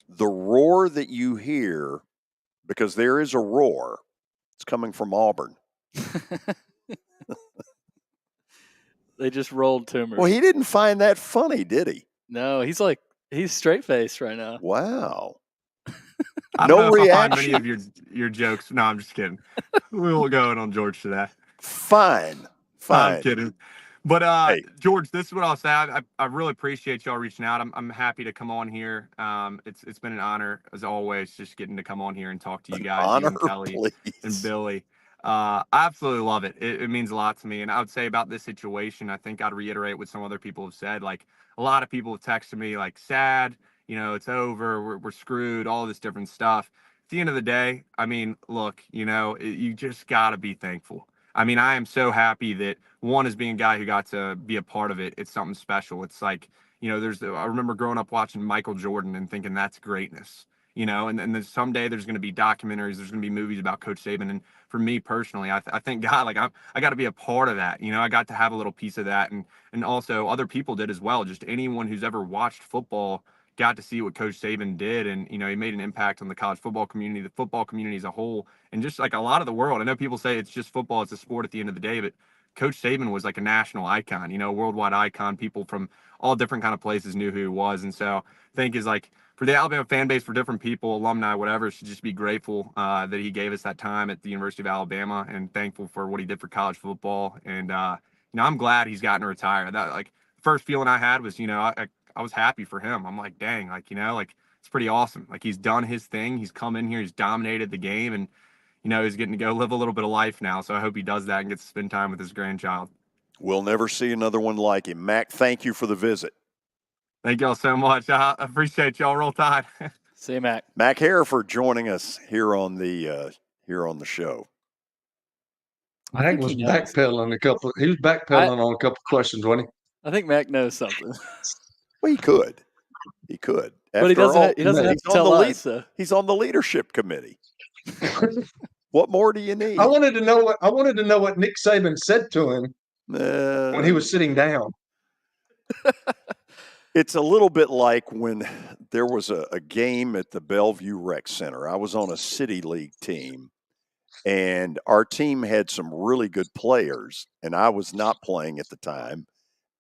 the roar that you hear, because there is a roar, it's coming from Auburn. They just rolled tumors. Well, he didn't find that funny, did he? No, he's straight faced right now. Wow. I don't know if I find many of your jokes. No, I'm just kidding. We won't go in on George today. Fine. I'm kidding. But George, this is what I'll say. I really appreciate y'all reaching out. I'm happy to come on here. It's been an honor as always, just getting to come on here and talk to you guys, you and Kelly and Billy. I absolutely love it. It means a lot to me. And I would say about this situation, I think I'd reiterate what some other people have said. Like, a lot of people have texted me like, sad, it's over, we're screwed, all this different stuff. At the end of the day, I mean, look, you just got to be thankful. I mean, I am so happy that one is being a guy who got to be a part of it. It's something special. It's like, I remember growing up watching Michael Jordan and thinking that's greatness, and then someday there's going to be documentaries, there's going to be movies about Coach Saban. And for me personally, I thank God, like I got to be a part of that. I got to have a little piece of that. And also other people did as well. Just anyone who's ever watched football got to see what Coach Saban did. And, he made an impact on the college football community, the football community as a whole, and just like a lot of the world. I know people say it's just football, it's a sport at the end of the day, but Coach Saban was like a national icon, worldwide icon. People from all different kind of places knew who he was. And so I think is like, for the Alabama fan base, for different people, alumni, whatever, should just be grateful that he gave us that time at the University of Alabama, and thankful for what he did for college football. And, I'm glad he's gotten to retire. That, like, first feeling I had was, I was happy for him. I'm like, dang, it's pretty awesome. Like, he's done his thing. He's come in here. He's dominated the game. And, he's getting to go live a little bit of life now. So I hope he does that and gets to spend time with his grandchild. We'll never see another one like him. Mac, thank you for the visit. Thank y'all so much. I appreciate y'all. Roll Tide. See you, Mac. Mac Hereford joining us here on the show. Mac was backpedaling He was backpedaling on a couple questions, wasn't he? I think Mac knows something. Well, he could. But he doesn't have to tell us. He's on the leadership committee. What more do you need? I wanted to know what Nick Saban said to him when he was sitting down. It's a little bit like when there was a game at the Bellevue Rec Center. I was on a City League team, and our team had some really good players, and I was not playing at the time.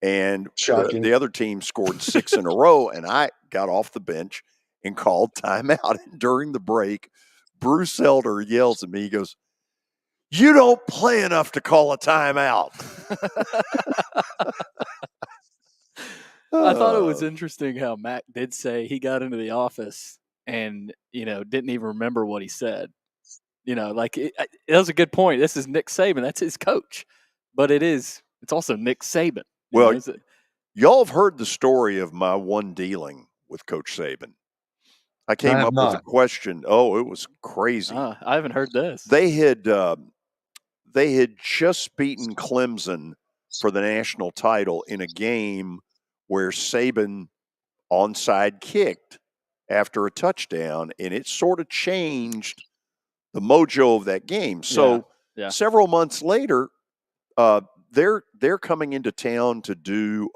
And the other team scored 6 in a row, and I got off the bench and called timeout. And during the break, Bruce Elder yells at me. He goes, "You don't play enough to call a timeout." I thought it was interesting how Mac did say he got into the office and, didn't even remember what he said. It was a good point. This is Nick Saban. That's his coach. But it's also Nick Saban. Well, y'all have heard the story of my one dealing with Coach Saban. I came up with a question. Oh, it was crazy. I haven't heard this. They had just beaten Clemson for the national title in a game where Saban onside kicked after a touchdown, and it sort of changed the mojo of that game. So several months later, they're coming into town to do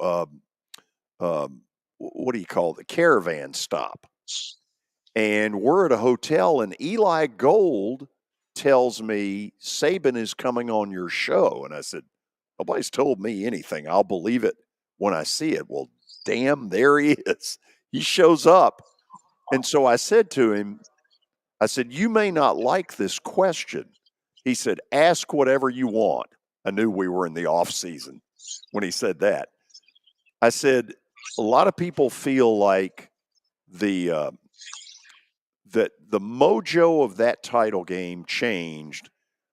what do you call it? The caravan stop. And we're at a hotel, and Eli Gold tells me Saban is coming on your show. And I said, nobody's told me anything. I'll believe it when I see it. Well, damn, there he is. He shows up. And so I said to him, you may not like this question. He said, ask whatever you want. I knew we were in the off season when he said that. I said, a lot of people feel like that the mojo of that title game changed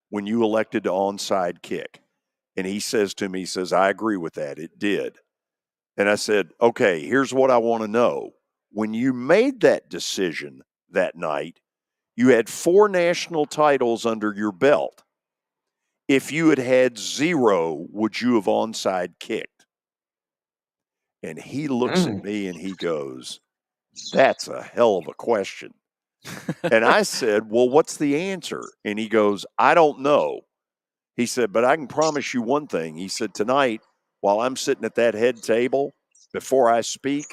when you elected to onside kick. And he says to me, I agree with that. It did. And I said, okay, here's what I want to know. When you made that decision that night, you had 4 national titles under your belt. If you had had 0, would you have onside kicked? And he looks at me and he goes, that's a hell of a question. And I said, well, what's the answer? And he goes, I don't know. He said, but I can promise you one thing. He said, tonight, while I'm sitting at that head table, before I speak,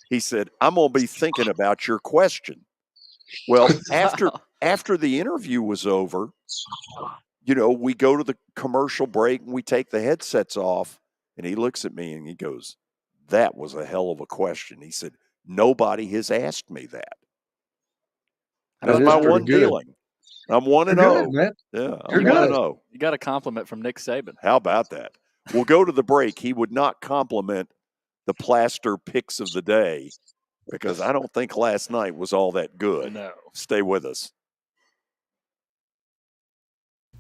He said, I'm going to be thinking about your question. Well, after the interview was over, we go to the commercial break and we take the headsets off, and he looks at me and he goes, that was a hell of a question. He said, nobody has asked me that. That's my one dealing. I'm 1-0. Man. Yeah, You're I'm good. 1-0. You got a compliment from Nick Saban. How about that? We'll go to the break. He would not compliment the plaster picks of the day because I don't think last night was all that good. No. Stay with us.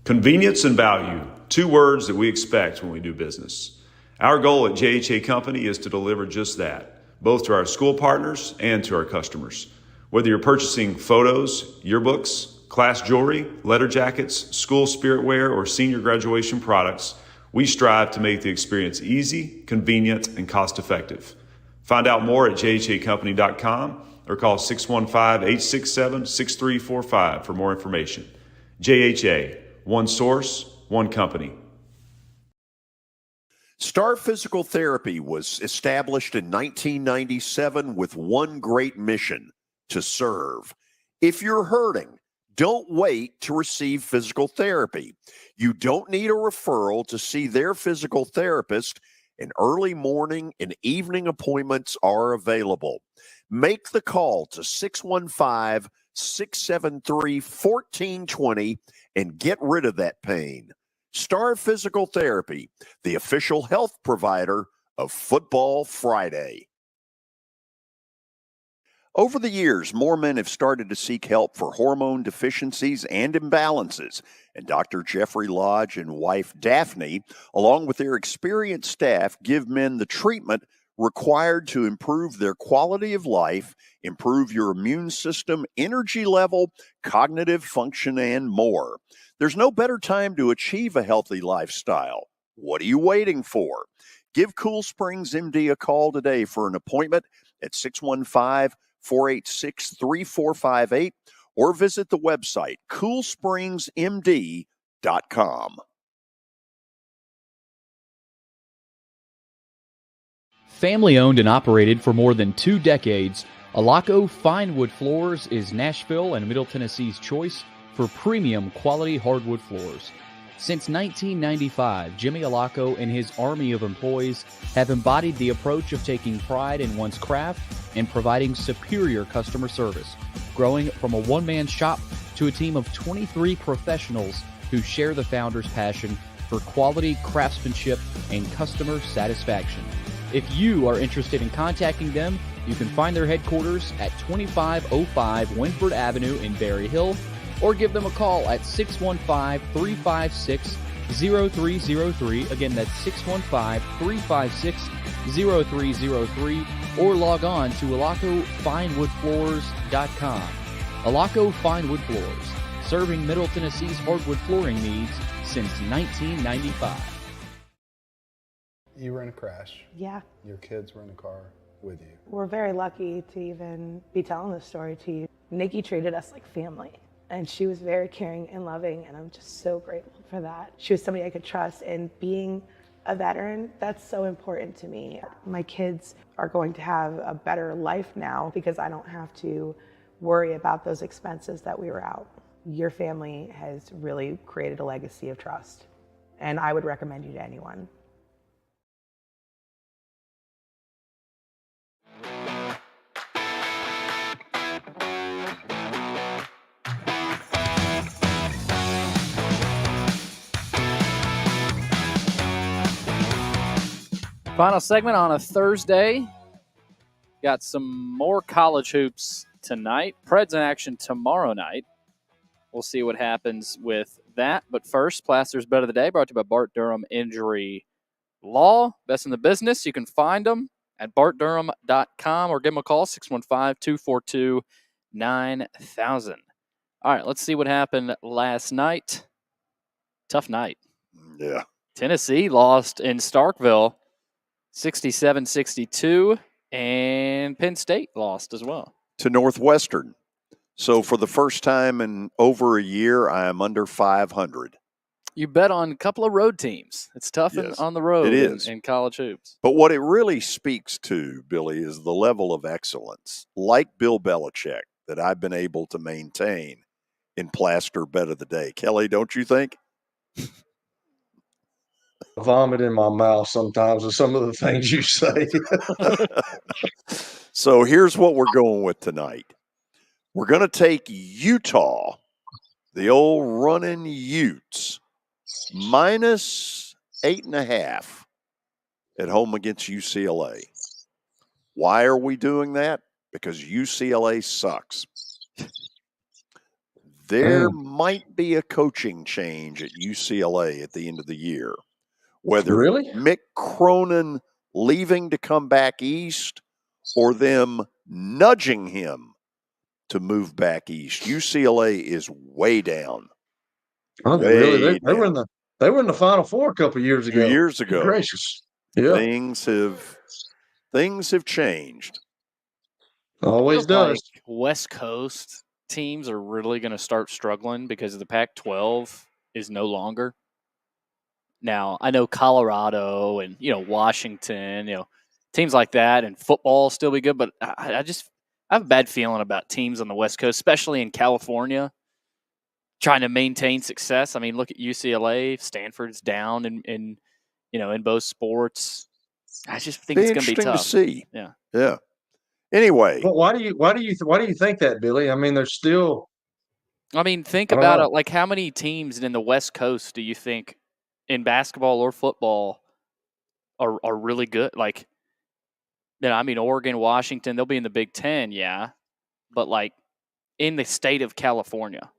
Convenience and value, 2 words that we expect when we do business. Our goal at JHA Company is to deliver just that, both to our school partners and to our customers. Whether you're purchasing photos, yearbooks, class jewelry, letter jackets, school spirit wear, or senior graduation products, we strive to make the experience easy, convenient, and cost-effective. Find out more at jhacompany.com or call 615-867-6345 for more information. JHA, one source, one company. Star Physical Therapy was established in 1997 with one great mission: to serve. If you're hurting, don't wait to receive physical therapy. You don't need a referral to see their physical therapist, and early morning and evening appointments are available. Make the call to 615-673-1420 and get rid of that pain. Star Physical Therapy, the official health provider of Football Friday. Over the years, more men have started to seek help for hormone deficiencies and imbalances, and Dr. Jeffrey Lodge and wife Daphne, along with their experienced staff, give men the treatment required to improve their quality of life, improve your immune system, energy level, cognitive function, and more. There's no better time to achieve a healthy lifestyle. What are you waiting for? Give Cool Springs MD a call today for an appointment at 615-486-3458 or visit the website coolspringsmd.com. Family owned and operated for more than 2 decades, Alaco Fine Wood Floors is Nashville and Middle Tennessee's choice for premium quality hardwood floors. Since 1995, Jimmy Alaco and his army of employees have embodied the approach of taking pride in one's craft and providing superior customer service, growing from a one-man shop to a team of 23 professionals who share the founder's passion for quality craftsmanship and customer satisfaction. If you are interested in contacting them, you can find their headquarters at 2505 Winford Avenue in Berry Hill, or give them a call at 615-356-0303. Again, that's 615-356-0303, or log on to alacofinewoodfloors.com. Alaco Fine Wood Floors, serving Middle Tennessee's hardwood flooring needs since 1995. You were in a crash. Yeah. Your kids were in the car with you. We're very lucky to even be telling this story to you. Nikki treated us like family, and she was very caring and loving, and I'm just so grateful for that. She was somebody I could trust, and being a veteran, that's so important to me. My kids are going to have a better life now because I don't have to worry about those expenses that we were out. Your family has really created a legacy of trust, and I would recommend you to anyone. Final segment on a Thursday. Got some more college hoops tonight. Preds in action tomorrow night. We'll see what happens with that. But first, Plaster's Bet of the Day brought to you by Bart Durham Injury Law. Best in the business. You can find them at bartdurham.com or give them a call, 615-242-9000. All right, let's see what happened last night. Tough night. Yeah. Tennessee lost in Starkville 67-62, and Penn State lost as well. To Northwestern. So for the first time in over a year, I am under 500. You bet on a couple of road teams. It's tough Yes, on the road it is. in college hoops. But what it really speaks to, Billy, is the level of excellence, like Bill Belichick, that I've been able to maintain in Plaster Bet of the Day. Kelly, don't you think? Vomit in my mouth sometimes with some of the things you say. So here's what we're going with tonight. We're going to take Utah, the old running Utes, minus 8.5 at home against UCLA. Why are we doing that? Because UCLA sucks. There might be a coaching change at UCLA at the end of the year. Whether Really? Mick Cronin leaving to come back east or them nudging him to move back east. UCLA is way down. Oh, really? They were in the Final Four a couple years A few ago. years ago. Good gracious. Yeah. Things have changed. Always does. Like West Coast teams are really going to start struggling because the Pac-12 is no longer. Now, I know Colorado and, Washington, teams like that, and football will still be good, but I have a bad feeling about teams on the West Coast, especially in California, trying to maintain success. I mean, look at UCLA. Stanford's down in both sports. I just think it's going to be tough. Interesting to see. Yeah. Yeah. Anyway. But why do you think that, Billy? I mean, there's still. I mean, think about it. Like, how many teams in the West Coast do you think in basketball or football are really good? Like, Oregon, Washington, they'll be in the Big Ten, yeah, but like in the state of California.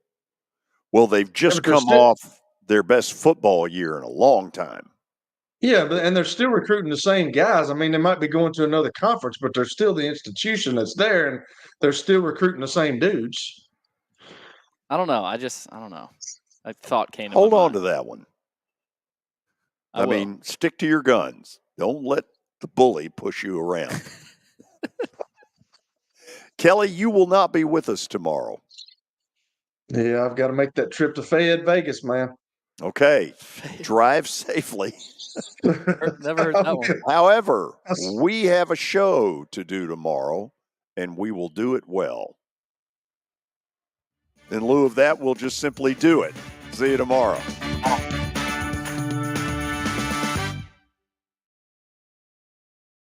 Well, they've just come off their best football year in a long time. Yeah, and they're still recruiting the same guys. I mean, they might be going to another conference, but they're still the institution that's there, and they're still recruiting the same dudes. I don't know. I don't know. A thought came to Hold my on mind. to that one. I mean, stick to your guns. Don't let the bully push you around. Kelly, you will not be with us tomorrow. Yeah, I've got to make that trip to Vegas, man. Okay. Drive safely. Never heard that one. However, we have a show to do tomorrow, and we will do it well. In lieu of that, we'll just simply do it. See you tomorrow.